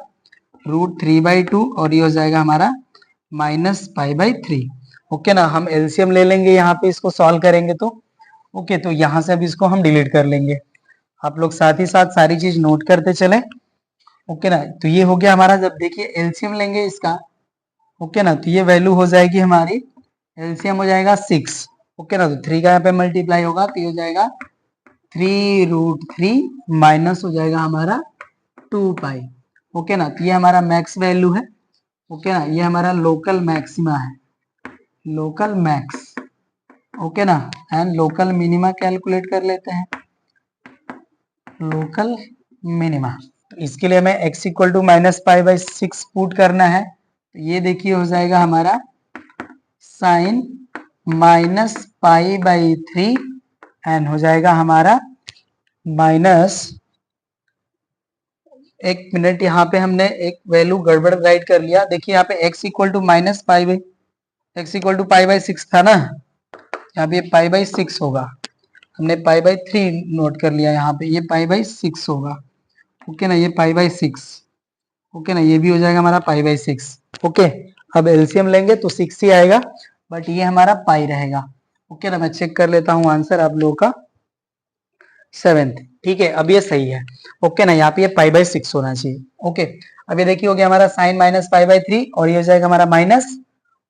√3/2 और ये हो जाएगा हमारा माइनस पाई बाई 3। ओके ना, हम एलसीएम ले लेंगे यहाँ पे इसको सॉल्व करेंगे तो। ओके, तो यहाँ से अब इसको हम डिलीट कर लेंगे। आप लोग साथ ही साथ सारी चीज नोट करते चले। ओके ना, तो ये हो गया हमारा, जब देखिए एलसीएम लेंगे इसका। ओके ना, तो ये वैल्यू हो जाएगी हमारी, एलसीएम हो जाएगा 6। ओके ना, तो 3 का यहाँ पे मल्टीप्लाई होगा तो ये हो जाएगा 3√3 माइनस हो जाएगा हमारा 2 पाई। ओके ना, तो ये हमारा मैक्स वैल्यू है। ओके ना, ये हमारा लोकल मैक्सिमा है, लोकल मैक्स। ओके ना, एंड लोकल मिनिमा कैलकुलेट कर लेते हैं, लोकल मिनिमा। तो इसके लिए हमें x इक्वल टू -π/6 पुट करना है। तो ये देखिए हो जाएगा हमारा साइन -π/3 एंड हो जाएगा हमारा माइनस, एक मिनट, यहाँ पे हमने एक वैल्यू गड़बड़ राइट कर लिया। देखिए यहाँ पे x इक्वल टू -π/6 था ना, यहाँ पे π/6 होगा, हमने π/3 नोट कर लिया यहाँ पे, ये π/6 होगा। ओके ना, ये π/6। ओके ना, ये भी हो जाएगा हमारा π/6। ओके, अब एलसीएम लेंगे तो 6 ही आएगा, बट ये हमारा पाई रहेगा। ओके ना, मैं चेक कर लेता हूँ आंसर आप लोगों का 7th। ठीक है, अब ये सही है। ओके ना, यहाँ पे ये π/6 होना चाहिए। ओके, अब ये देखिए हो गया हमारा साइन -π/3 और ये हो जाएगा हमारा माइनस।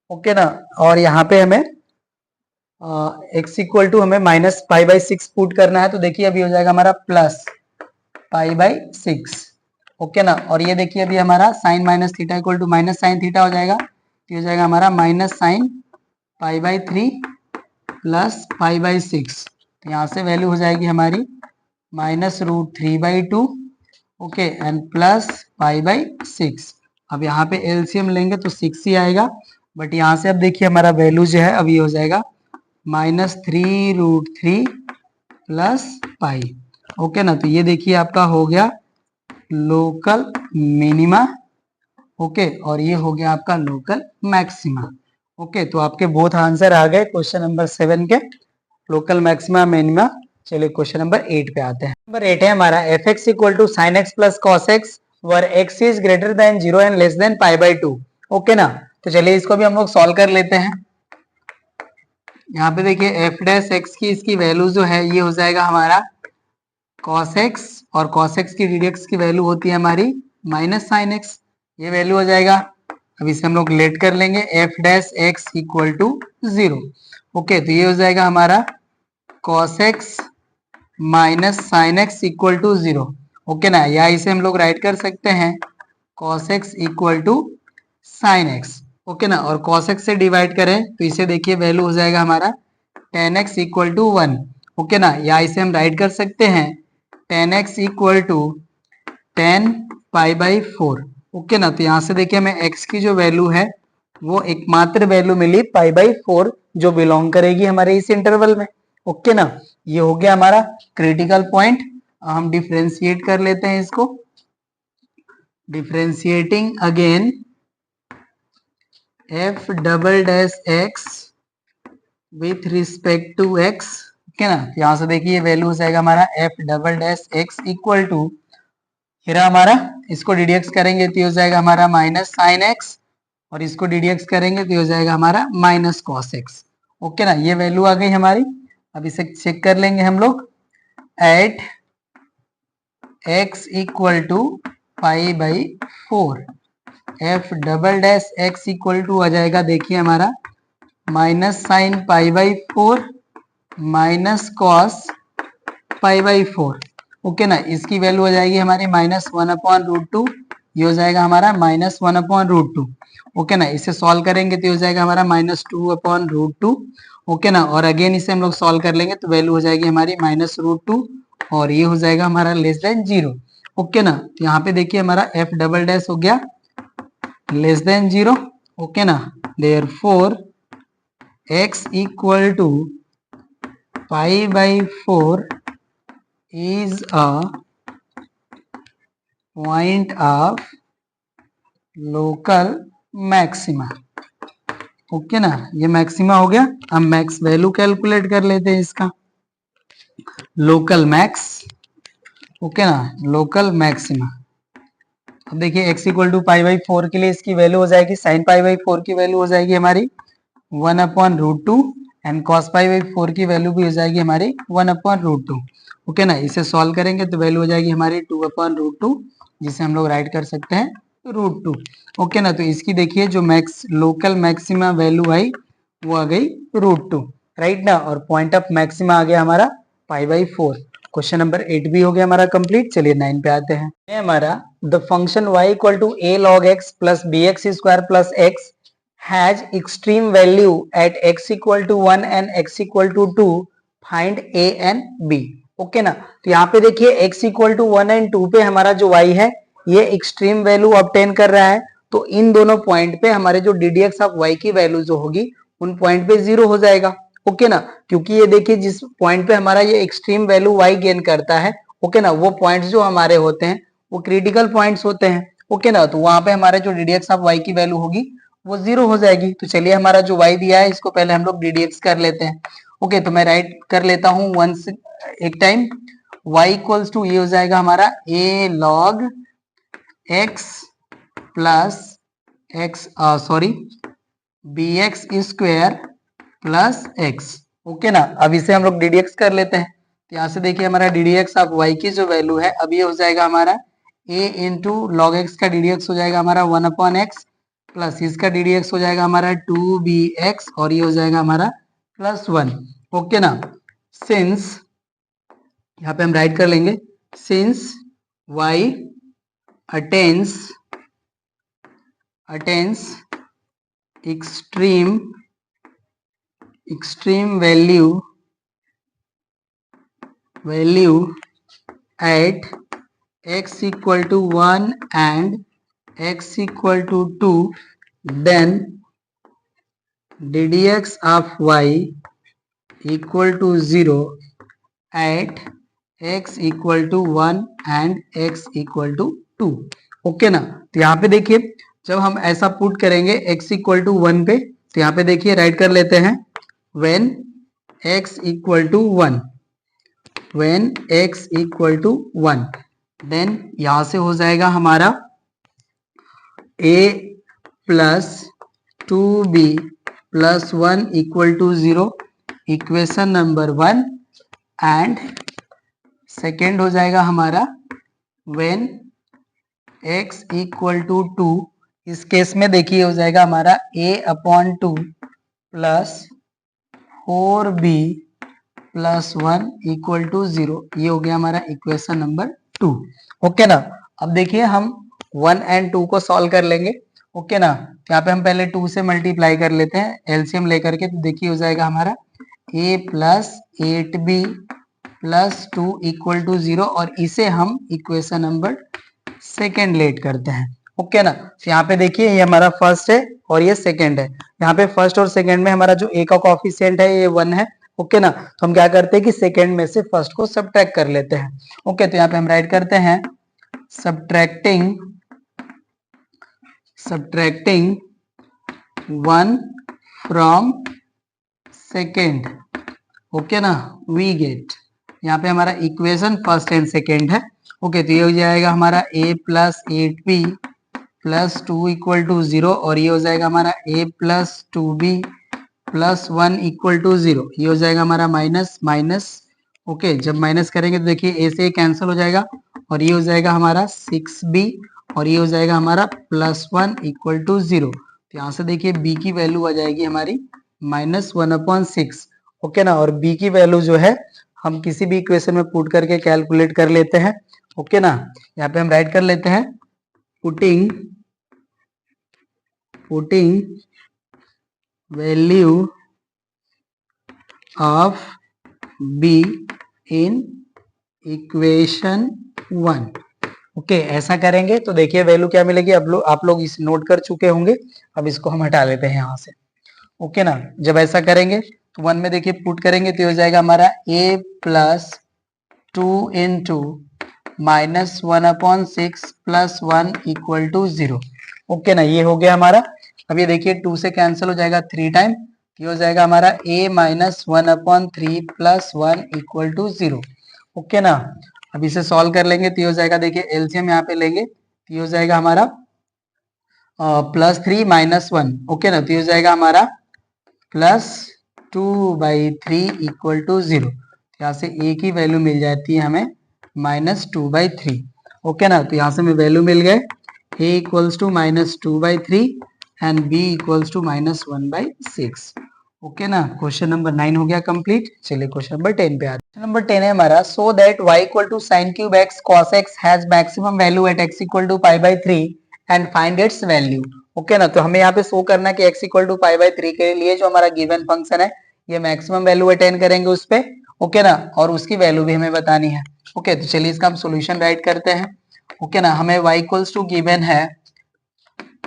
ओके ना, और यहाँ पे हमें x इक्वल टू हमें -π/6 पुट करना है। तो देखिए अभी हो जाएगा हमारा +π/6। ओके ना, और ये देखिए अभी हमारा sine minus theta equal to minus sine theta हो जाएगा। तो हो जाएगा हमारा -sin π/3 प्लस π/6। तो यहाँ से वैल्यू हो जाएगी हमारी -√3/2। Okay, and plus π/6। अब यहाँ पे एलसीएम लेंगे तो 6 ही आएगा, बट यहाँ से अब देखिए हमारा वैल्यू जो है अभी हो जाएगा -3√3 प्लस पाई। ओके ना, तो ये देखिए आपका हो गया लोकल मिनिमा। ओके, और ये हो गया आपका लोकल मैक्सिमा। ओके, तो आपके बोथ आंसर आ गए क्वेश्चन नंबर 7 के, लोकल मैक्सिमा मिनिमा। चलिए क्वेश्चन नंबर 8 पे आते हैं। नंबर 8 है हमारा fx equal to sine x plus cos x where x is greater than 0 and less than π/2। Okay ना, तो चलिए इसको भी हम लोग सॉल्व कर लेते हैं। यहाँ पे देखिए एफ डैश एक्स की इसकी वैल्यू जो है ये हो जाएगा हमारा cos x, और cos x की ddx की वैल्यू होती है हमारी माइनस साइन एक्स, ये वैल्यू हो जाएगा। अब इसे हम लोग लेट कर लेंगे, f dash x equal to 0। Okay, तो ये हो जाएगा हमारा cos x minus sine x equal to 0। Okay ना, या इसे हम लोग राइट कर सकते हैं cos x equal to sine x. Okay ना, और cos x से डिवाइड करें तो इसे देखिए वैल्यू हो जाएगा हमारा tan x equal to 1। Okay ना, या इसे हम राइट कर सकते हैं tan x equal to tan π/4। Okay ना, तो यहाँ से देखिए हमें x की जो वैल्यू है वो एकमात्र वैल्यू मिली π/4 जो बिलोंग करेगी हमारे इस इंटरवल में। ओके ना, ये हो गया हमारा क्रिटिकल पॉइंट। हम डिफ्रेंशिएट कर लेते हैं इसको, differentiating again f double dash x with respect to x। Okay ना, यहां से देखिए वैल्यू हो जाएगा हमारा f double dash x equal to, हिरा हमारा इसको डीडीएक्स करेंगे तो हो जाएगा हमारा माइनस साइन एक्स, और इसको डीडीएक्स करेंगे तो हो जाएगा हमारा माइनस कॉस एक्स। ओके ना, ये वैल्यू आ गई हमारी। अब इसे चेक कर लेंगे हम लोग, at x equal to π/4 f double dash x equal to आ जाएगा देखिए हमारा minus sine π/4 minus cos π/4। Okay ना, इसकी वैल्यू हो जाएगी हमारी -1/√2, ये हो जाएगा हमारा -1/√2। ओके ना, इसे सॉल्व करेंगे तो हो जाएगा हमारा -2/√2। ओके ना, और अगेन इसे हम लोग सॉल्व कर लेंगे तो वैल्यू हो जाएगी हमारी -√2, और ये हो जाएगा हमारा लेस देन 0। ओके ना, तो यहाँ पे देखिए हमारा f डबल डैश हो गया लेस देन 0। ओके ना, therefore x equal to π/4 is a point of local maxima। Okay ना, ये मैक्सिमा हो गया। अब मैक्स वैल्यू कैलकुलेट कर लेते हैं इसका, लोकल मैक्स। ओके ना, लोकल मैक्सिमा। अब देखिए x इक्वल टू π/4 के लिए इसकी वैल्यू हो जाएगी, साइन π/4 की वैल्यू हो जाएगी हमारी 1/√2, एंड cos π/4 की वैल्यू भी हो जाएगी हमारी 1/√2। ओके ना, इसे सॉल्व करेंगे तो वैल्यू हो जाएगी हमारी 2/√2, जिसे हम लोग राइट कर सकते हैं √2। ओके ना, तो इसकी देखिए जो मैक्स लोकल मैक्सिमा वैल्यू आई वो आ गई √2, राइट ना, और पॉइंट ऑफ मैक्सिमा आ गया हमारा π/4। क्वेश्चन नंबर 8 भी हो गया हमारा कंप्लीट। चलिए 9 पे आते हैं। हमारा the function y equal to a log x plus bx square plus x has extreme value at x equal to 1 and x equal to 2, find a and b। Okay ना, तो यहाँ पे देखिए x इक्वल टू 1 एंड 2 पे हमारा जो y है ये एक्सट्रीम वैल्यू ऑब्टेन कर रहा है। तो इन दोनों पॉइंट पे हमारे जो ddx ऑफ y की वैल्यू जो होगी उन पॉइंट पे 0 हो जाएगा। ओके ना, क्योंकि ये देखिए जिस पॉइंट पे हमारा ये एक्सट्रीम वैल्यू y गेन करता है, ओके ना, वो पॉइंट्स जो हमारे होते हैं वो क्रिटिकल पॉइंट्स होते हैं। ओके ना, तो वहां पे हमारा जो ddx ऑफ y की वैल्यू होगी वो 0 हो जाएगी। तो चलिए हमारा जो y दिया है इसको पहले हम लोग ddx कर लेते हैं। ओके, तो मैं राइट कर लेता हूँ वंस एक टाइम। y इक्वल्स टू ये हो जाएगा हमारा a log x plus x bx square plus x। Okay ना, अब इसे हम लोग ddx कर लेते हैं। तो यहाँ से देखिए हमारा ddx ऑफ y की जो वैल्यू है अब ये हो जाएगा हमारा a इंटू लॉग एक्स का ddx हो जाएगा हमारा 1 अपॉन एक्स प्लस इसका ddx हो जाएगा हमारा 2bx और ये हो जाएगा हमारा प्लस 1। ओके ना, सिंस यहाँ पे हम राइट कर लेंगे since y attains extreme value at x equal to 1 and x equal to 2, then ddx of y equal to 0 at x equal to 1 and x equal to 2। Okay ना, तो यहाँ पे देखिए जब हम ऐसा पुट करेंगे x इक्वल टू 1 पे, तो यहाँ पे देखिए राइट कर लेते हैं when x equal to 1, when x equal to 1, then यहां से हो जाएगा हमारा a plus 2b plus 1 equal to 0, equation number 1। And second हो जाएगा हमारा when x इक्वल टू 2, इस केस में देखिए हो जाएगा हमारा a upon 2 plus 4b plus 1 equal to 0। ये हो गया हमारा इक्वेशन नंबर 2। ओके ना, अब देखिए हम 1 एंड 2 को सॉल्व कर लेंगे। ओके ना, तो यहाँ पे हम पहले 2 से मल्टीप्लाई कर लेते हैं एलसीएम लेकर के। तो देखिए हो जाएगा हमारा a plus 8b plus 2 equal to 0 और इसे हम इक्वेशन नंबर सेकेंड लेट करते हैं। ओके ना, तो यहाँ पे देखिए ये हमारा फर्स्ट है और ये सेकेंड है। यहाँ पे फर्स्ट और सेकेंड में हमारा जो a का कोफिशिएंट है ये 1 है। ओके ना, तो हम क्या करते हैं कि सेकेंड में से फर्स्ट को सब्ट्रैक्ट कर लेते हैं। ओके, तो यहाँ पे हम राइट करते हैं सब्ट्रैक्टिंग 1 फ्रॉम सेकेंड। ओके ना, वी गेट, यहाँ पे हमारा इक्वेशन फर्स्ट एंड सेकेंड है। ओके, तो ये हो जाएगा हमारा a plus 8b plus 2 equal to 0 और ये हो जाएगा हमारा a plus 2b plus 1 equal to 0। ये हो जाएगा हमारा माइनस माइनस। ओके, जब माइनस करेंगे तो देखिए a से कैंसिल हो जाएगा और ये हो जाएगा हमारा 6b और ये हो जाएगा हमारा प्लस 1 इक्वल टू 0। तो यहाँ से देखिए b की वैल्यू आ जाएगी हमारी माइनस 1/6। ओके ना, और b की वैल्यू जो है हम किसी भी इक्वेशन में पुट करके कैलकुलेट कर लेते हैं। ओके ना, यहाँ पे हम राइट कर लेते हैं putting value of b in equation 1। Okay, ऐसा करेंगे तो देखिए वैल्यू क्या मिलेगी। अब आप लोग इस नोट कर चुके होंगे। अब इसको हम हटा लेते हैं यहाँ से। ओके ना, जब ऐसा करेंगे तो 1 में देखिए पुट करेंगे तो हो जाएगा हमारा a plus 2 into minus 1/6 plus 1 equal to 0। Okay ना, ये हो गया हमारा। अब ये देखिए 2 से कैंसिल हो जाएगा 3 टाइम, ये हो जाएगा हमारा a minus 1/3 plus 1 equal to 0। Okay ना, अब इसे सॉल्व कर लेंगे तो ये हो जाएगा, देखिए एलसीएम यहाँ पे लेंगे तो ये हो जाएगा हमारा प्लस 3 माइनस 1। ओके ना, तो ये हो जाएगा हमारा प्लस 2/3 इक्वल टू 0। यहाँ से a की वैल्यू मिल जाती है हमें माइनस 2/3। ओके ना, तो यहाँ से हमें वैल्यू मिल गए a equals to minus 2/3 and b equals to minus 1/6। Okay ना, क्वेश्चन नंबर 9 हो गया कंप्लीट। चलिए क्वेश्चन नंबर 10 पे आते हैं। क्वेश्चन नंबर 10 है हमारा, so that y equal to sine cube x cos x has maximum value at x equal to pi by 3 and find its value. Okay ना, तो हमें यहाँ पे शो करना है कि x equal to pi by 3 के लिए जो हमारा गिवन फंक्शन है ये मैक्सिमम वैल्यू अटेन करेंगे उस पे। ओके ना, और उसकी वैल्यू भी हमें बतानी है। ओके, तो चलिए इसका हम सोल्यूशन राइट करते हैं। ओके ना, हमें y इक्वल्स टू गिवन है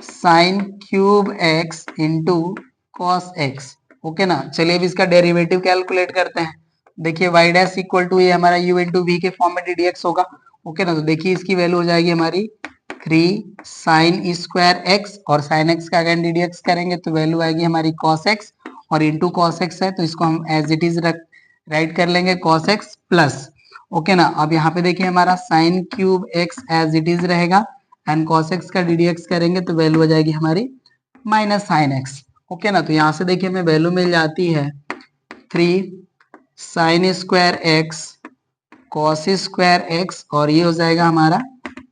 sign cube x into cos x। Okay ना, चलिए अब इसका डेरिवेटिव कैलकुलेट करते हैं। देखिए y डैश इक्वल टू ये हमारा u इंटू वी के फॉर्म में ddx होगा। ओके ना, तो देखिए इसकी वैल्यू हो जाएगी हमारी 3 साइन स्क्वायर x, और साइन x का अगेन ddx करेंगे तो वैल्यू आएगी हमारी cos x, और इंटू cos x है तो इसको हम एज इट इज राइट कर लेंगे cos x प्लस। ओके ना, अब यहाँ पे देखिए हमारा sine cube x as it is रहेगा एंड cos x का ddx करेंगे तो वैल्यू हो जाएगी हमारी माइनस साइन x। ओके ना, तो यहाँ से देखिए हमें वैल्यू मिल जाती है 3 sine square x cos square x, और ये हो जाएगा हमारा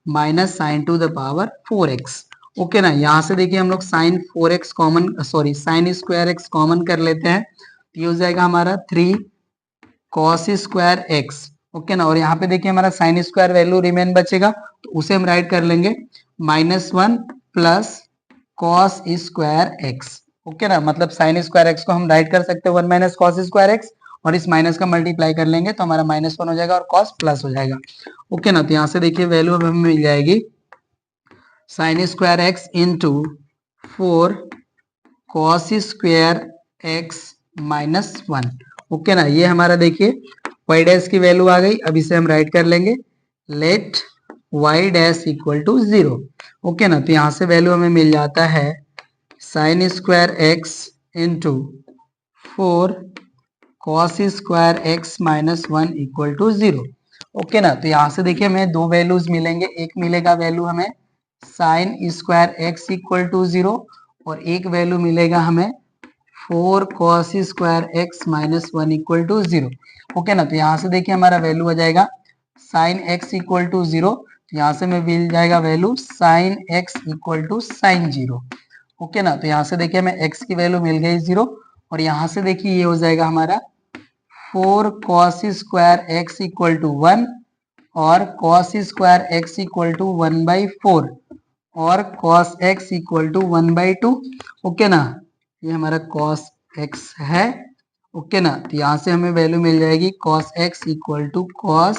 minus sine to the power 4x। Okay ना, यहाँ से देखिए हम लोग sine 4x common, sorry sine square x common कर लेते हैं तो ये हो जाएगा हमारा 3 cos स्क्वायर x। ओके ना, और यहाँ पे देखिए हमारा साइन स्क्वायर वैल्यू रिमेन बचेगा तो उसे हम राइट कर लेंगे -1 plus cos square x. Okay ना, मतलब साइन स्क्वायर एक्स को हम राइट कर सकते हैं 1 माइनस कॉस स्क्वायर एक्स, और इस माइनस का मल्टीप्लाई कर लेंगे तो हमारा -1 हो जाएगा और कॉस प्लस हो जाएगा। ओके ना, तो यहाँ से देखिए वैल्यू अब हमें मिल जाएगी sine square x into 4 cos square x -1। Okay ना, ये हमारा देखिए y डैश की वैल्यू आ गई। अब इसे हम राइट कर लेंगे let y dash equal to 0। Okay ना, तो यहाँ से वैल्यू हमें मिल जाता है sine square x into 4 cos square x -1 equal to 0। Okay ना, तो यहाँ से देखिए हमें दो वैल्यूज मिलेंगे। एक मिलेगा वैल्यू हमें sine square x equal to 0, और एक वैल्यू मिलेगा हमें 4 cos square x -1 equal to 0। Okay ना, तो यहाँ से देखिए हमारा वैल्यू हो जाएगा साइन एक्स इक्वल टू 0, तो यहाँ से हमें मिल जाएगा value sine x equal to sine 0। Okay ना, तो यहाँ से देखिए हमें x की वैल्यू मिल गई 0, और यहाँ से देखिए ये हो जाएगा हमारा 4 cos square x equal to 1, और cos square x equal to 1/4, और cos x equal to 1/2। Okay ना, ये हमारा cos x है। ओके ना, तो यहाँ से हमें वैल्यू मिल जाएगी cos x equal to cos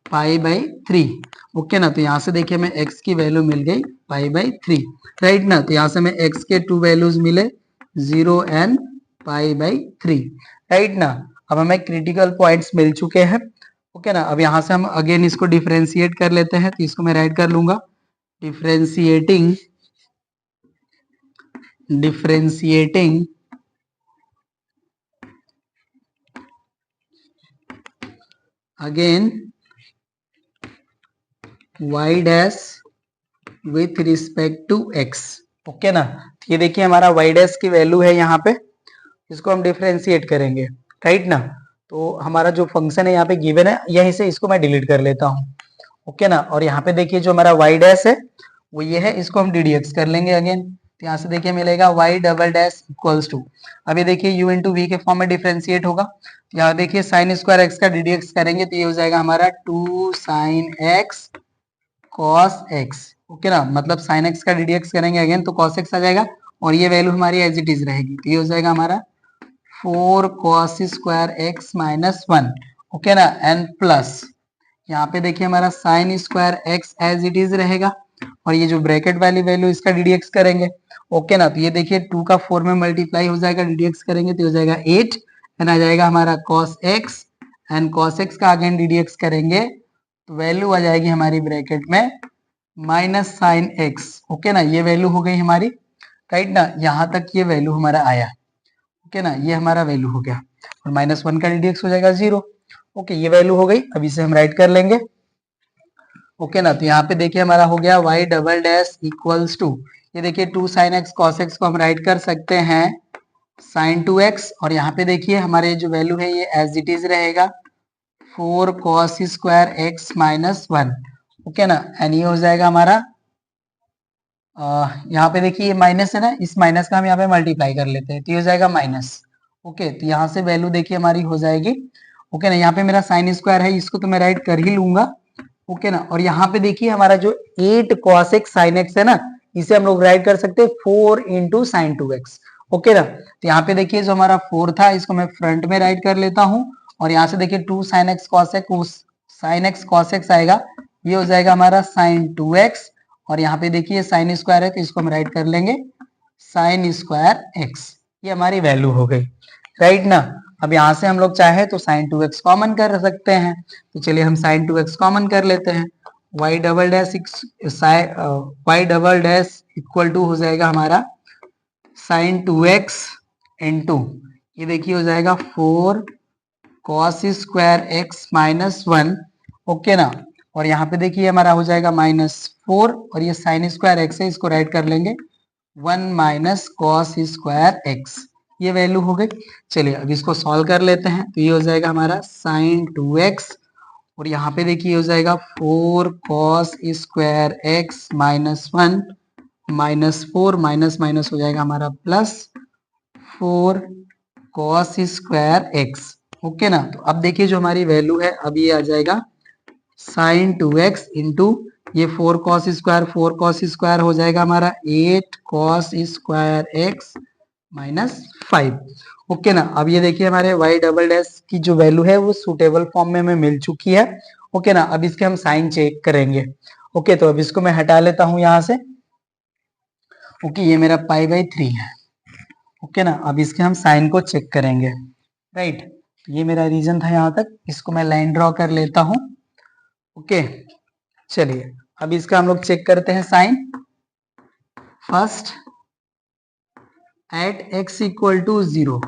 π/3। Okay ना, तो यहाँ से देखिए हमें x की वैल्यू मिल गई π/3, राइट ना। तो यहाँ से हमें x के टू वैल्यूज मिले 0 एंड π/3, राइट ना। अब हमें क्रिटिकल पॉइंट्स मिल चुके हैं। ओके ना, अब यहाँ से हम अगेन इसको डिफरेंशिएट कर लेते हैं, तो इसको मैं राइट कर लूंगा differentiating again y dash with respect to x। Okay ना, ये देखिए हमारा y डैश की वैल्यू है यहाँ पे, इसको हम डिफरेंशिएट करेंगे, राइट ना। तो हमारा जो फंक्शन है यहाँ पे गिवन है, यहीं से इसको मैं डिलीट कर लेता हूँ। ओके ना, और यहाँ पे देखिए जो हमारा y डैश है वो ये है, इसको हम ddx कर लेंगे अगेन। तो यहाँ से देखिए मिलेगा y double dash equals to, अभी देखिए u इंटू वी के फॉर्म में डिफरेंशिएट होगा। यहाँ देखिए साइन स्क्वायर एक्स का ddx करेंगे तो ये हो जाएगा हमारा 2 sine x cos x. Okay ना, मतलब साइन एक्स का ddx करेंगे अगेन तो कॉस एक्स आ जाएगा, और ये वैल्यू हमारी एज इट इज रहेगी, तो ये हो जाएगा हमारा 4 cos स्क्वायर एक्स -1। ओके ना, एंड प्लस यहाँ पे देखिए हमारा sine square x as it is रहेगा, और ये जो ब्रैकेट वाली वैल्यू इसका ddx करेंगे। ओके ना, तो ये देखिए 2 का 4 में मल्टीप्लाई हो जाएगा, ddx करेंगे तो हो जाएगा 8, एंड आ जाएगा हमारा cos x, and cos x का अगेन ddx करेंगे तो वैल्यू आ जाएगी हमारी ब्रैकेट में माइनस साइन एक्स। ओके ना, ये वैल्यू हो गई हमारी, राइट ना। यहाँ तक ये वैल्यू हमारा आया। ओके ना, ये हमारा वैल्यू हो गया, और -1 का ddx हो जाएगा 0। ओके, ये वैल्यू हो गई। अब इसे हम राइट कर लेंगे। ओके ना, तो यहाँ पे देखिए हमारा हो गया y double dash equals to, ये देखिए 2 साइन एक्स कॉस एक्स को हम राइट कर सकते हैं साइन 2x, और यहाँ पे देखिए हमारे जो वैल्यू है ये एज इट इज रहेगा 4 cos स्क्वायर एक्स -1। ओके ना, एंड ये हो जाएगा हमारा यहाँ पे देखिए ये माइनस है ना, इस माइनस का हम यहाँ पे मल्टीप्लाई कर लेते हैं तो ये हो जाएगा माइनस। ओके, तो यहाँ से वैल्यू देखिए हमारी हो जाएगी। ओके ना, यहाँ पे मेरा साइन स्क्वायर है, इसको तो मैं राइट कर ही लूंगा। ओके ना, और यहाँ पे देखिए हमारा जो 8 cos x sin x है ना, इसे हम लोग राइट कर सकते हैं 4 इंटू साइन 2x। ओके ना, तो यहाँ पे देखिए जो हमारा 4 था इसको मैं फ्रंट में राइट कर लेता हूँ, और यहाँ से देखिए 2 sin x cos x, sine x cos x आएगा, ये हो जाएगा हमारा साइन 2x, और यहाँ पे देखिए साइन स्क्वायर है तो इसको हम राइट कर लेंगे साइन स्क्वायर x। ये हमारी वैल्यू हो गई, राइट ना। अब यहाँ से हम लोग चाहे तो साइन 2x कॉमन कर सकते हैं, तो चलिए हम साइन 2x कॉमन कर लेते हैं। y double dash equal to हो जाएगा हमारा साइन 2x इंटू, ये देखिए हो जाएगा 4 cos square x minus 1। Okay ना, और यहाँ पे देखिए हमारा हो जाएगा -4, और ये साइन स्क्वायर x है, इसको राइट कर लेंगे 1 माइनस कॉस स्क्वायर x। ये वैल्यू हो गई। चलिए अब इसको सॉल्व कर लेते हैं, तो ये हो जाएगा हमारा साइन 2x, और यहाँ पे देखिए हो जाएगा 4 cos square x minus 1 minus 4, minus minus हो जाएगा हमारा plus 4 cos square x। Okay ना, तो अब देखिए जो हमारी वैल्यू है अब ये आ जाएगा साइन 2x इंटू ये 4 cos स्क्वायर हो जाएगा हमारा 8 cos square x minus 5। Okay ना, अब ये देखिए हमारे y डबल डैश की जो वैल्यू है वो सुटेबल फॉर्म में हमें मिल चुकी है। ओके ना, अब इसके हम साइन चेक करेंगे। ओके, तो अब इसको मैं हटा लेता हूं यहां से। ओके, ये मेरा π/3 है। ओके ना, अब इसके हम साइन को चेक करेंगे, राइट। ये मेरा रीजन था यहाँ तक, इसको मैं लाइन ड्रॉ कर लेता हूँ। ओके, चलिए अब इसका हम लोग चेक करते हैं sine. First at x equal to 0,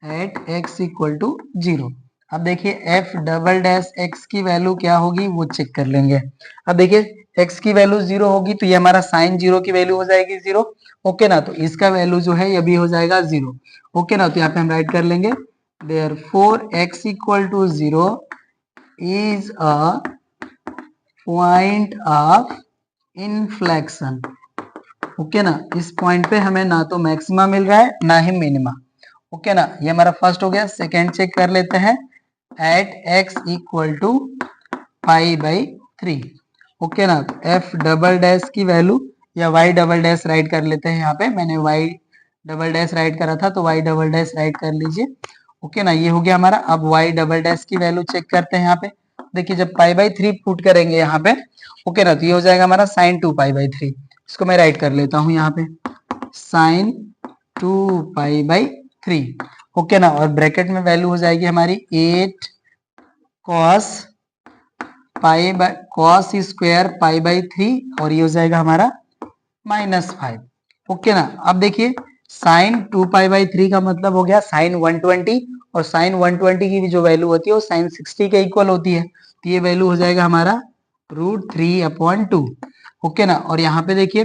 at x equal to 0। अब देखिए f डबल डैश x की वैल्यू क्या होगी वो चेक कर लेंगे। अब देखिए x की वैल्यू 0 होगी तो ये हमारा साइन 0 की वैल्यू हो जाएगी 0। ओके ना, तो इसका वैल्यू जो है ये भी हो जाएगा 0। ओके ना, तो यहाँ पे हम राइट कर लेंगे therefore x equal to 0 is a point of inflection. Okay ना, इस पॉइंट पे हमें ना तो मैक्सिमा मिल रहा है ना ही मिनिमा। ओके ना, ये हमारा फर्स्ट हो गया। सेकेंड चेक कर लेते हैं at x equal to π/3। Okay ना, तो f डबल डैश की वैल्यू या y डबल डैश राइट कर लेते हैं। यहाँ पे मैंने y डबल डैश राइट करा था तो y डबल डैश राइट कर लीजिए। ओके ना, ये हो गया हमारा। अब y डबल डैश की वैल्यू चेक करते हैं। यहाँ पे देखिए जब π/3 पुट करेंगे यहाँ पे, ओके ना, तो ये हो जाएगा हमारा साइन 2π/3। इसको मैं राइट कर लेता हूँ यहाँ पे साइन 2π/3। ओके ना, और ब्रैकेट में वैल्यू हो जाएगी हमारी 8 cos स्क्वायर π/3, और ये हो जाएगा हमारा -5। ओके ना, अब देखिए साइन 2π/3 का मतलब हो गया साइन 120, और साइन 120 की जो वैल्यू होती है वो साइन 60 के इक्वल होती है, तो ये वैल्यू हो जाएगा हमारा √3/2। ओके ना, और यहाँ पे देखिए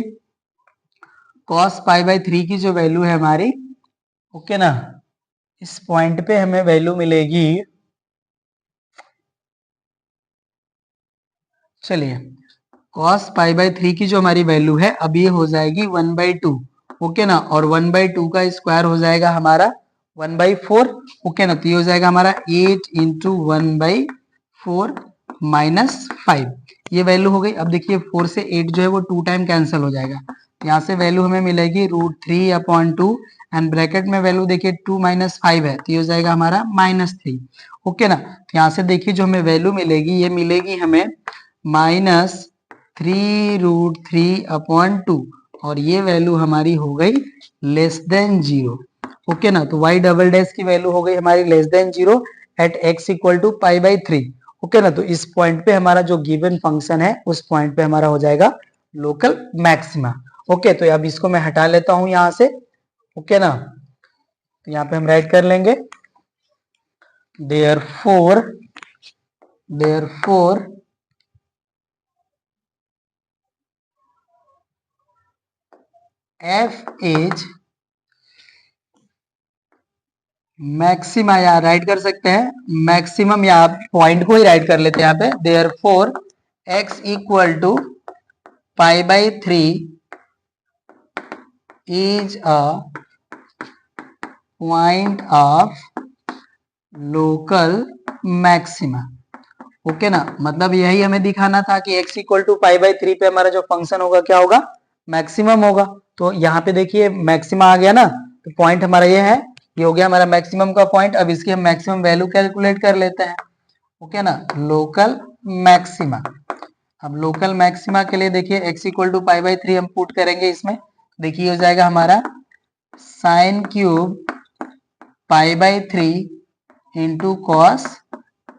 cos π/3 की जो वैल्यू है हमारी, ओके ना, इस पॉइंट पे हमें वैल्यू मिलेगी, चलिए cos π/3 की जो हमारी वैल्यू है अब ये हो जाएगी 1/2। ओके ना, और 1/2 का स्क्वायर हो जाएगा हमारा 1/4। ओके ना, तो ये हो जाएगा हमारा 8 इंटू 1/4 -5। ये वैल्यू हो गई। अब देखिए 4 से 8 जो है वो 2 टाइम कैंसिल हो जाएगा, यहाँ से वैल्यू हमें मिलेगी √3/2, एंड ब्रैकेट में वैल्यू देखिए 2 - 5 है तो ये हो जाएगा हमारा -3। ओके ना, तो यहाँ से देखिए जो हमें वैल्यू मिलेगी ये मिलेगी हमें -3√3/2, और ये वैल्यू हमारी हो गई लेस देन 0। ओके ना, तो y डबल डैश की वैल्यू हो गई हमारी less than 0 at x equal to π/3। Okay ना, तो इस पॉइंट पे हमारा जो गिवन फंक्शन है उस पॉइंट पे हमारा हो जाएगा लोकल मैक्सिमा। ओके, तो अब इसको मैं हटा लेता हूं यहां से। ओके ना, तो यहाँ पे हम राइट कर लेंगे देयरफॉर f इज मैक्सिमा, या राइट कर सकते हैं मैक्सिमम, या आप पॉइंट को ही राइट कर लेते हैं यहाँ पे therefore x equal to π/3 is a point of local maxima. Okay ना, मतलब यही हमें दिखाना था कि x equal to pi by 3 पे हमारा जो फंक्शन होगा क्या होगा, मैक्सिमम होगा। तो यहाँ पे देखिए मैक्सिमा आ गया ना, तो पॉइंट हमारा ये है, ये हो गया हमारा मैक्सिमम का पॉइंट। अब इसकी हम मैक्सिमम वैल्यू कैलकुलेट कर लेते हैं। ओके ना, लोकल मैक्सिमा। अब लोकल मैक्सिमा के लिए देखिए x equal to pi by 3 हम पुट करेंगे इसमें। देखिए हो जाएगा हमारा sine cube pi by 3 into cos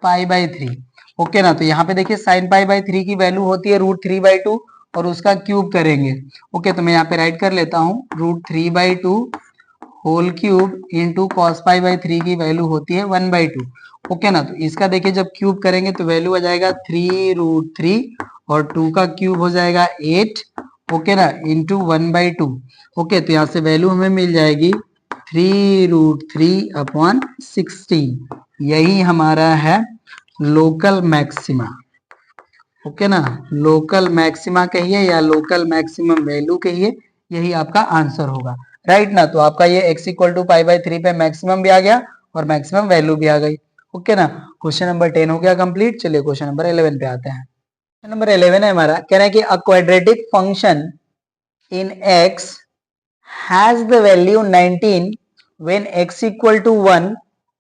pi by 3। Okay ना, तो यहाँ पे देखिए साइन पाई बाई 3 की वैल्यू होती है √3/2 और उसका क्यूब करेंगे। ओके, तो मैं यहाँ पे राइट कर लेता हूँ √3/2 whole cube into cos pi by 3 की वैल्यू होती है 1/2। ओके ना, तो इसका देखिए जब क्यूब करेंगे तो वैल्यू आ जाएगा 3√3 और 2 का क्यूब हो जाएगा 8। ओके ना, इंटू 1/2। ओके, तो यहाँ से वैल्यू हमें मिल जाएगी 3√3/16। यही हमारा है लोकल मैक्सिमा। ओके ना, लोकल मैक्सिमा कहिए या लोकल मैक्सिमम वैल्यू कहिए, यही आपका आंसर होगा। राइट ना, तो आपका ये x equal to pi by 3 पे मैक्सिमम भी आ गया और मैक्सिमम वैल्यू भी आ गई। ओके ना, क्वेश्चन नंबर 10 हो गया कंप्लीट। चलिए क्वेश्चन नंबर 11 पे आते हैं। क्वेश्चन नंबर 11 है हमारा, कह रहा है कि a quadratic function in x has the value 19 when x equal to 1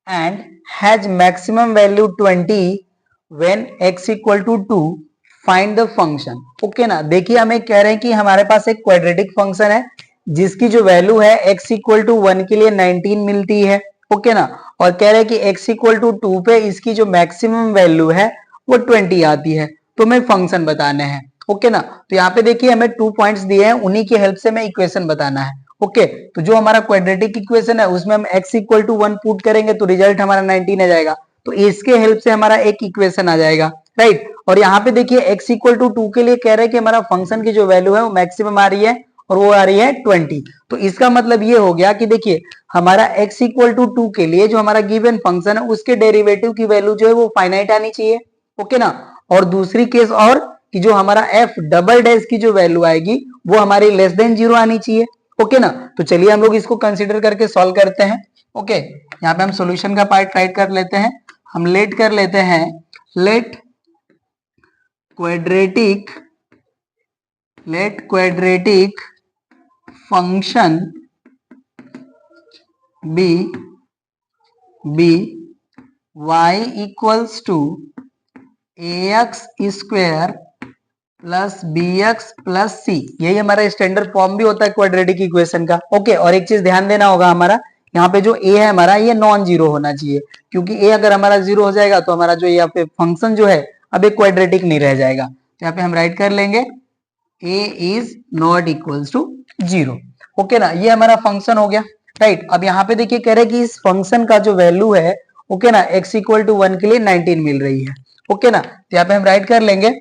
and has maximum value 20 when x equal to 2, find the function। Okay ना, देखिए हमें कह रहे हैं कि हमारे पास एक क्वाड्रेटिक फंक्शन है जिसकी जो वैल्यू है x इक्वल टू 1 के लिए 19 मिलती है। ओके ना, और कह रहे हैं कि x इक्वल टू 2 पे इसकी जो मैक्सिमम वैल्यू है वो 20 आती है। तो हमें फंक्शन बताने हैं। ओके ना, तो यहाँ पे देखिए हमें 2 पॉइंट्स दिए हैं, उन्हीं की हेल्प से हमें इक्वेशन बताना है। ओके, तो जो हमारा क्वाड्रेटिक इक्वेशन है उसमें हम x इक्वल टू 1 पुट करेंगे तो रिजल्ट हमारा 19 आ जाएगा। तो इसके हेल्प से हमारा एक इक्वेशन आ जाएगा। राइट, और यहाँ पे देखिए x इक्वल टू 2 के लिए कह रहे हैं कि हमारा फंक्शन की जो वैल्यू है वो मैक्सिमम आ रही है और वो आ रही है 20। तो इसका मतलब ये हो गया कि देखिए हमारा x इक्वल टू 2 के लिए जो हमारा गिवन फंक्शन है उसके डेरिवेटिव की वैल्यू जो है वो फाइनाइट आनी चाहिए। ओके ना, और दूसरी केस और कि जो हमारा f डबल डैश की जो वैल्यू आएगी वो हमारी लेस देन 0 आनी चाहिए। ओके ना, तो चलिए हम लोग इसको कंसीडर करके सॉल्व करते हैं। ओके, यहाँ पे हम सॉल्यूशन का पार्ट राइट कर लेते हैं। हम लेट कर लेते हैं, let quadratic function be y equals to ax square plus bx plus c। यही हमारा स्टैंडर्ड फॉर्म भी होता है क्वाड्रेटिक इक्वेशन का। ओके, और एक चीज ध्यान देना होगा, हमारा यहाँ पे जो a है हमारा ये नॉन जीरो होना चाहिए, क्योंकि a अगर हमारा जीरो हो जाएगा तो हमारा जो यहाँ पे फंक्शन जो है अब एक क्वाड्रेटिक नहीं रह जाएगा। तो यहाँ पे हम राइट कर लेंगे a is not equals to 0। Okay ना, ये हमारा फंक्शन हो गया। राइट, अब यहाँ पे देखिए कह रहे कि इस फंक्शन का जो वैल्यू है ओके ना x इक्वल टू 1 के लिए 19 मिल रही है। ओके ना, तो यहाँ पे हम राइट कर लेंगे।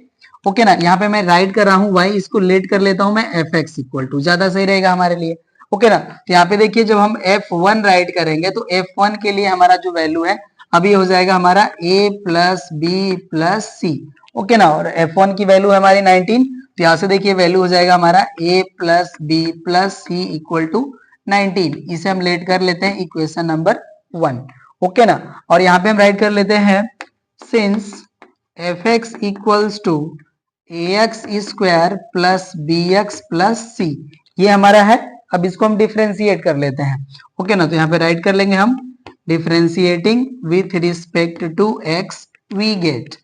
ओके ना, यहाँ पे मैं राइट कर रहा हूँ y, इसको लेट कर लेता हूँ मैं fx इक्वल टू, ज्यादा सही रहेगा हमारे लिए। ओके ना, तो यहाँ पे देखिए जब हम f1 राइट करेंगे तो f1 के लिए हमारा जो वैल्यू है अभी हो जाएगा हमारा a plus b plus c. Okay ना, और f1 की वैल्यू है हमारी 19, तो यहाँ से देखिए वैल्यू हो जाएगा हमारा a plus b plus c equal to 19। इसे हम लेट कर लेते हैं इक्वेशन नंबर 1। ओके ना, और यहाँ पे हम राइट कर लेते हैं since fx equals to ax square plus bx plus c, ये हमारा है। अब इसको हम डिफ्रेंशिएट कर लेते हैं। ओके ना, तो यहाँ पे राइट कर लेंगे हम differentiating with respect to x we get.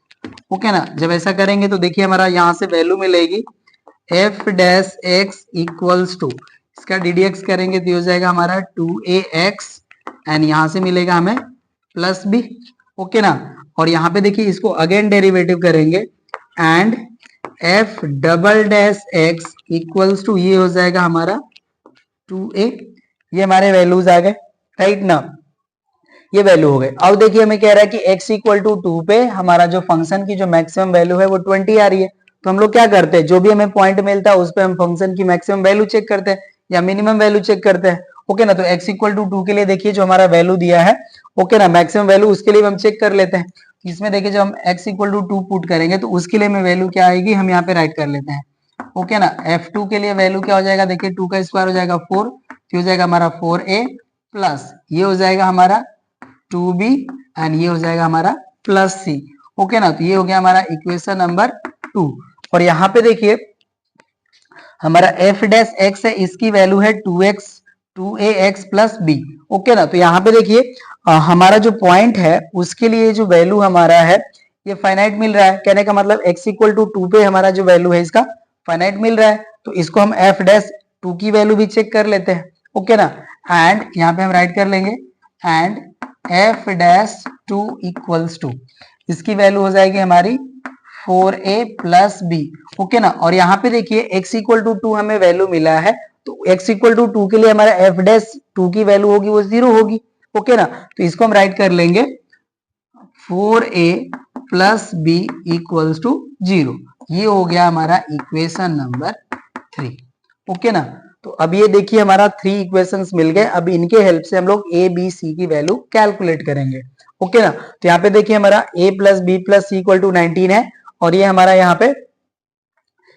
Okay ना, जब ऐसा करेंगे तो देखिए हमारा यहाँ से वैल्यू मिलेगी f dash x equals to, इसका ddx करेंगे तो हो जाएगा हमारा 2ax एंड यहाँ से मिलेगा हमें प्लस b। ओके ना, और यहाँ पे देखिए इसको अगेन डेरिवेटिव करेंगे and f double dash x equals to, ये हो जाएगा हमारा 2a। ये हमारे वैल्यूज आ गए। राइट ना, ये वैल्यू हो गए। अब देखिए हमें कह रहा है कि x इक्वल टू 2 पे हमारा जो फंक्शन की जो मैक्सिमम वैल्यू है वो 20 आ रही है। तो हम लोग क्या करते हैं, जो भी हमें पॉइंट मिलता है उस पे हम फंक्शन की मैक्सिमम वैल्यू चेक करते हैं या मिनिमम वैल्यू चेक करते हैं। ओके ना, तो x इक्वल टू 2 के लिए देखिए जो हमारा वैल्यू दिया है ओके ना, मैक्सिमम वैल्यू उसके लिए हम चेक कर लेते हैं। इसमें देखिए जब हम x इक्वल टू 2 पुट करेंगे तो उसके लिए हमें वैल्यू क्या आएगी हम यहाँ पे राइट कर लेते हैं। ओके ना। F2 के लिए वैल्यू क्या हो जाएगा, देखिए 2 का स्क्वायर हो जाएगा 4, तो हो जाएगा हमारा 4a प्लस ये हो जाएगा हमारा 2b एंड ये हो जाएगा हमारा प्लस c। ओके ना, तो ये हो गया हमारा इक्वेशन नंबर 2। और यहाँ पे देखिए हमारा f डैश x है, इसकी वैल्यू है 2x 2ax plus b। Okay ना, तो यहाँ पे देखिए हमारा जो पॉइंट है उसके लिए जो वैल्यू हमारा है ये फाइनाइट मिल रहा है। कहने का मतलब x इक्वल टू 2 पे हमारा जो वैल्यू है इसका फाइनाइट मिल रहा है, तो इसको हम f डैश 2 की वैल्यू भी चेक कर लेते हैं। ओके ना, एंड यहाँ पे हम राइट कर लेंगे and f dash 2 equals to, इसकी वैल्यू हो जाएगी हमारी 4a प्लस b। ओके ना, और यहाँ पे देखिए x इक्वल टू 2 हमें वैल्यू मिला है, तो x इक्वल टू 2 के लिए हमारा f डैश 2 की वैल्यू होगी वो 0 होगी। ओके ना, तो इसको हम राइट कर लेंगे 4a plus b equals to 0। ये हो गया हमारा इक्वेशन नंबर 3। ओके ना, तो अब ये देखिए हमारा 3 इक्वेशंस मिल गए। अब इनके हेल्प से हम लोग a b c की वैल्यू कैलकुलेट करेंगे। ओके ना, तो यहाँ पे देखिए हमारा a plus b plus c equal to 19 है, और ये हमारा यहाँ पे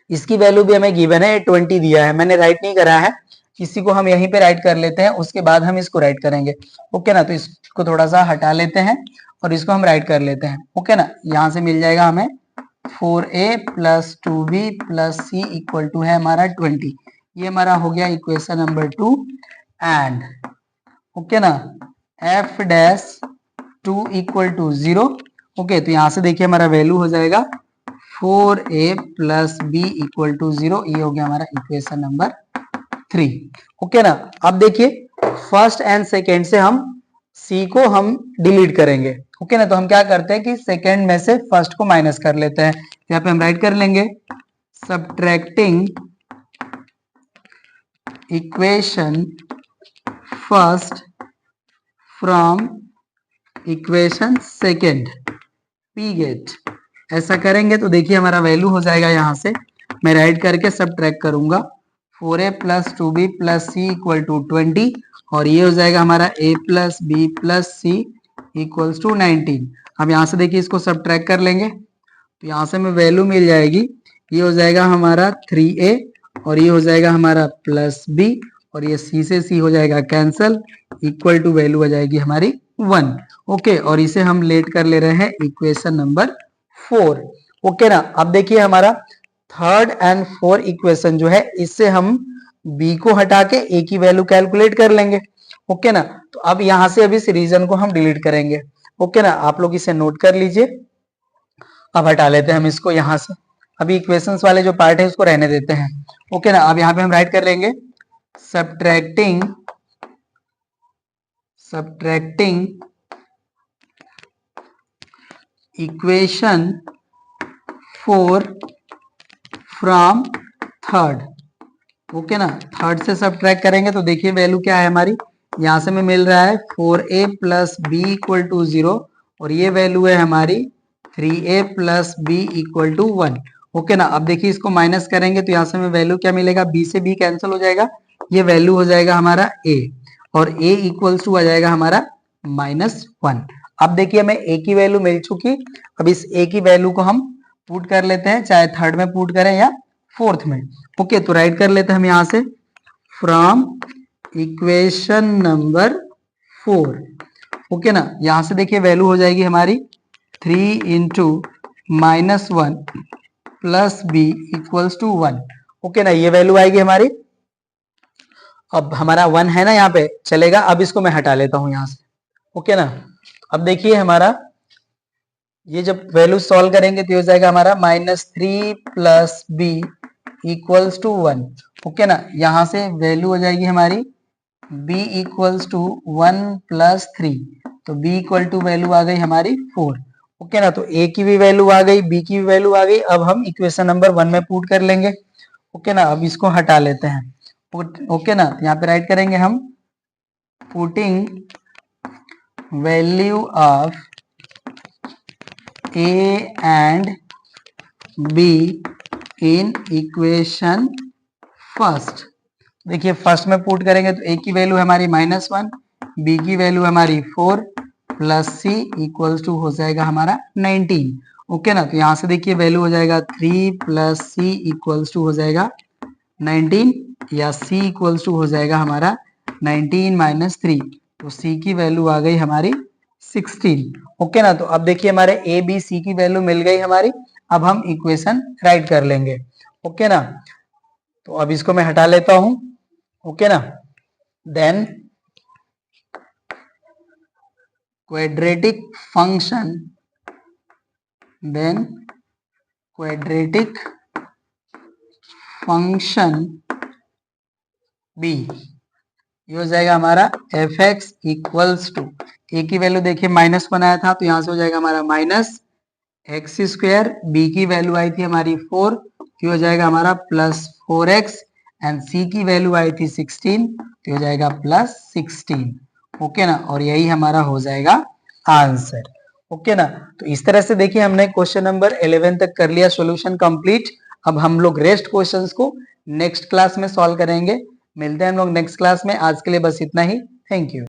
इसकी वैल्यू भी हमें गिवन है 20 दिया है, मैंने राइट नहीं करा है, इसी को हम यहीं पे राइट कर लेते हैं, उसके बाद हम इसको राइट करेंगे। ओके ना, तो इसको थोड़ा सा हटा लेते हैं और इसको हम राइट कर लेते हैं। ओके ना, यहाँ से मिल जाएगा हमें 4a plus 2b plus c equal to है हमारा 20। ये हमारा हो गया इक्वेशन नंबर 2। एंड ओके ना, f dash 2 equal to 0। Okay, तो यहाँ से देखिए हमारा वैल्यू हो जाएगा 4a plus b equal to 0। ये हो गया हमारा इक्वेशन नंबर 3। ओके ना, अब देखिए फर्स्ट एंड सेकेंड से हम c को हम डिलीट करेंगे। ओके ना, तो हम क्या करते हैं कि सेकेंड में से फर्स्ट को माइनस कर लेते हैं। यहाँ पे हम राइट कर लेंगे subtracting equation first from equation second we get. ऐसा करेंगे तो देखिए हमारा वैल्यू हो जाएगा, यहाँ से मैं राइट करके सब्ट्रैक्ट करूंगा 4a plus 2b plus c equal to 20, और ये हो जाएगा हमारा a plus b plus c equals to 19। अब यहाँ से देखिए इसको सब्ट्रैक्ट कर लेंगे तो यहाँ से हमें वैल्यू मिल जाएगी, ये हो जाएगा हमारा 3a और ये हो जाएगा हमारा प्लस b, और ये c से c हो जाएगा कैंसल, इक्वल टू वैल्यू हो जाएगी हमारी 1। ओके, और इसे हम लेट कर ले रहे हैं इक्वेशन नंबर 4। ओके ना, अब देखिए हमारा थर्ड एंड फोर्थ इक्वेशन जो है इससे हम b को हटा के a की वैल्यू कैलकुलेट कर लेंगे। ओके ना, तो अब यहाँ से अभी इस रीजन को हम डिलीट करेंगे। ओके ना, आप लोग इसे नोट कर लीजिए। अब हटा लेते हैं हम इसको यहाँ से, अभी इक्वेशंस वाले जो पार्ट है उसको रहने देते हैं। ओके ना, अब यहाँ पे हम राइट कर लेंगे subtracting equation 4 from third. Okay ना, थर्ड से सब्ट्रैक्ट करेंगे तो देखिए वैल्यू क्या है हमारी, यहाँ से हमें मिल रहा है 4a plus b equal to 0, और ये वैल्यू है हमारी 3a plus b equal to 1। Okay ना, अब देखिए इसको माइनस करेंगे तो यहाँ से हमें वैल्यू क्या मिलेगा, b से b कैंसिल हो जाएगा, ये वैल्यू हो जाएगा हमारा a, और a इक्वल्स टू आ जाएगा हमारा -1। अब देखिए हमें a की वैल्यू मिल चुकी, अब इस a की वैल्यू को हम पुट कर लेते हैं, चाहे थर्ड में पुट करें या फोर्थ में। ओके, तो राइट कर लेते हैं हम यहाँ से फ्रॉम इक्वेशन नंबर 4। ओके ना, यहाँ से देखिए वैल्यू हो जाएगी हमारी 3 into -1 plus b equals to 1। Okay ना, ये वैल्यू आएगी हमारी, अब हमारा 1 है ना यहाँ पे चलेगा, अब इसको मैं हटा लेता हूँ यहाँ से। ओके ना, अब देखिए हमारा ये जब वैल्यू सॉल्व करेंगे तो हो जाएगा हमारा -3 plus b equals to 1। Okay ना, यहाँ से वैल्यू हो जाएगी हमारी b इक्वल्स टू 1 प्लस 3, तो b इक्वल टू वैल्यू आ गई हमारी 4। ओके ना, तो a की भी वैल्यू आ गई, b की भी वैल्यू आ गई, अब हम इक्वेशन नंबर 1 में पुट कर लेंगे। ओके ना, अब इसको हटा लेते हैं। ओके ना, यहाँ पे राइट करेंगे हम putting value of a and b in equation first. देखिए फर्स्ट में पुट करेंगे तो a की वैल्यू हमारी -1, b की वैल्यू हमारी 4 प्लस c इक्वल्स टू हो जाएगा हमारा 19। ओके ना। तो यहाँ से देखिए वैल्यू हो जाएगा 3 प्लस सी इक्वल्स टू हो जाएगा 19 या c इक्वल्स टू हो जाएगा हमारा 19 माइनस 3। तो c की वैल्यू आ गई हमारी 16। ओके ना। तो अब देखिए हमारे a b c की वैल्यू मिल गई हमारी। अब हम इक्वेशन राइट कर लेंगे। ओके ना। तो अब इसको मैं हटा लेता हूं। ओके ना। देन क्वाड्रेटिक फंक्शन बी ये हो जाएगा हमारा एफ एक्स इक्वल्स टू ए की वैल्यू देखिए माइनस बनाया था तो यहां से हो जाएगा हमारा माइनस एक्स स्क्वायर, बी की वैल्यू आई थी हमारी 4 तो हो जाएगा हमारा प्लस 4x एंड सी की वैल्यू आई थी 16 तो हो जाएगा प्लस 16। ओके ना। और यही हमारा हो जाएगा आंसर। ओके ना। तो इस तरह से देखिए हमने क्वेश्चन नंबर 11 तक कर लिया सॉल्यूशन कंप्लीट। अब हम लोग रेस्ट क्वेश्चंस को नेक्स्ट क्लास में सॉल्व करेंगे। मिलते हैं हम लोग नेक्स्ट क्लास में। आज के लिए बस इतना ही। Thank you.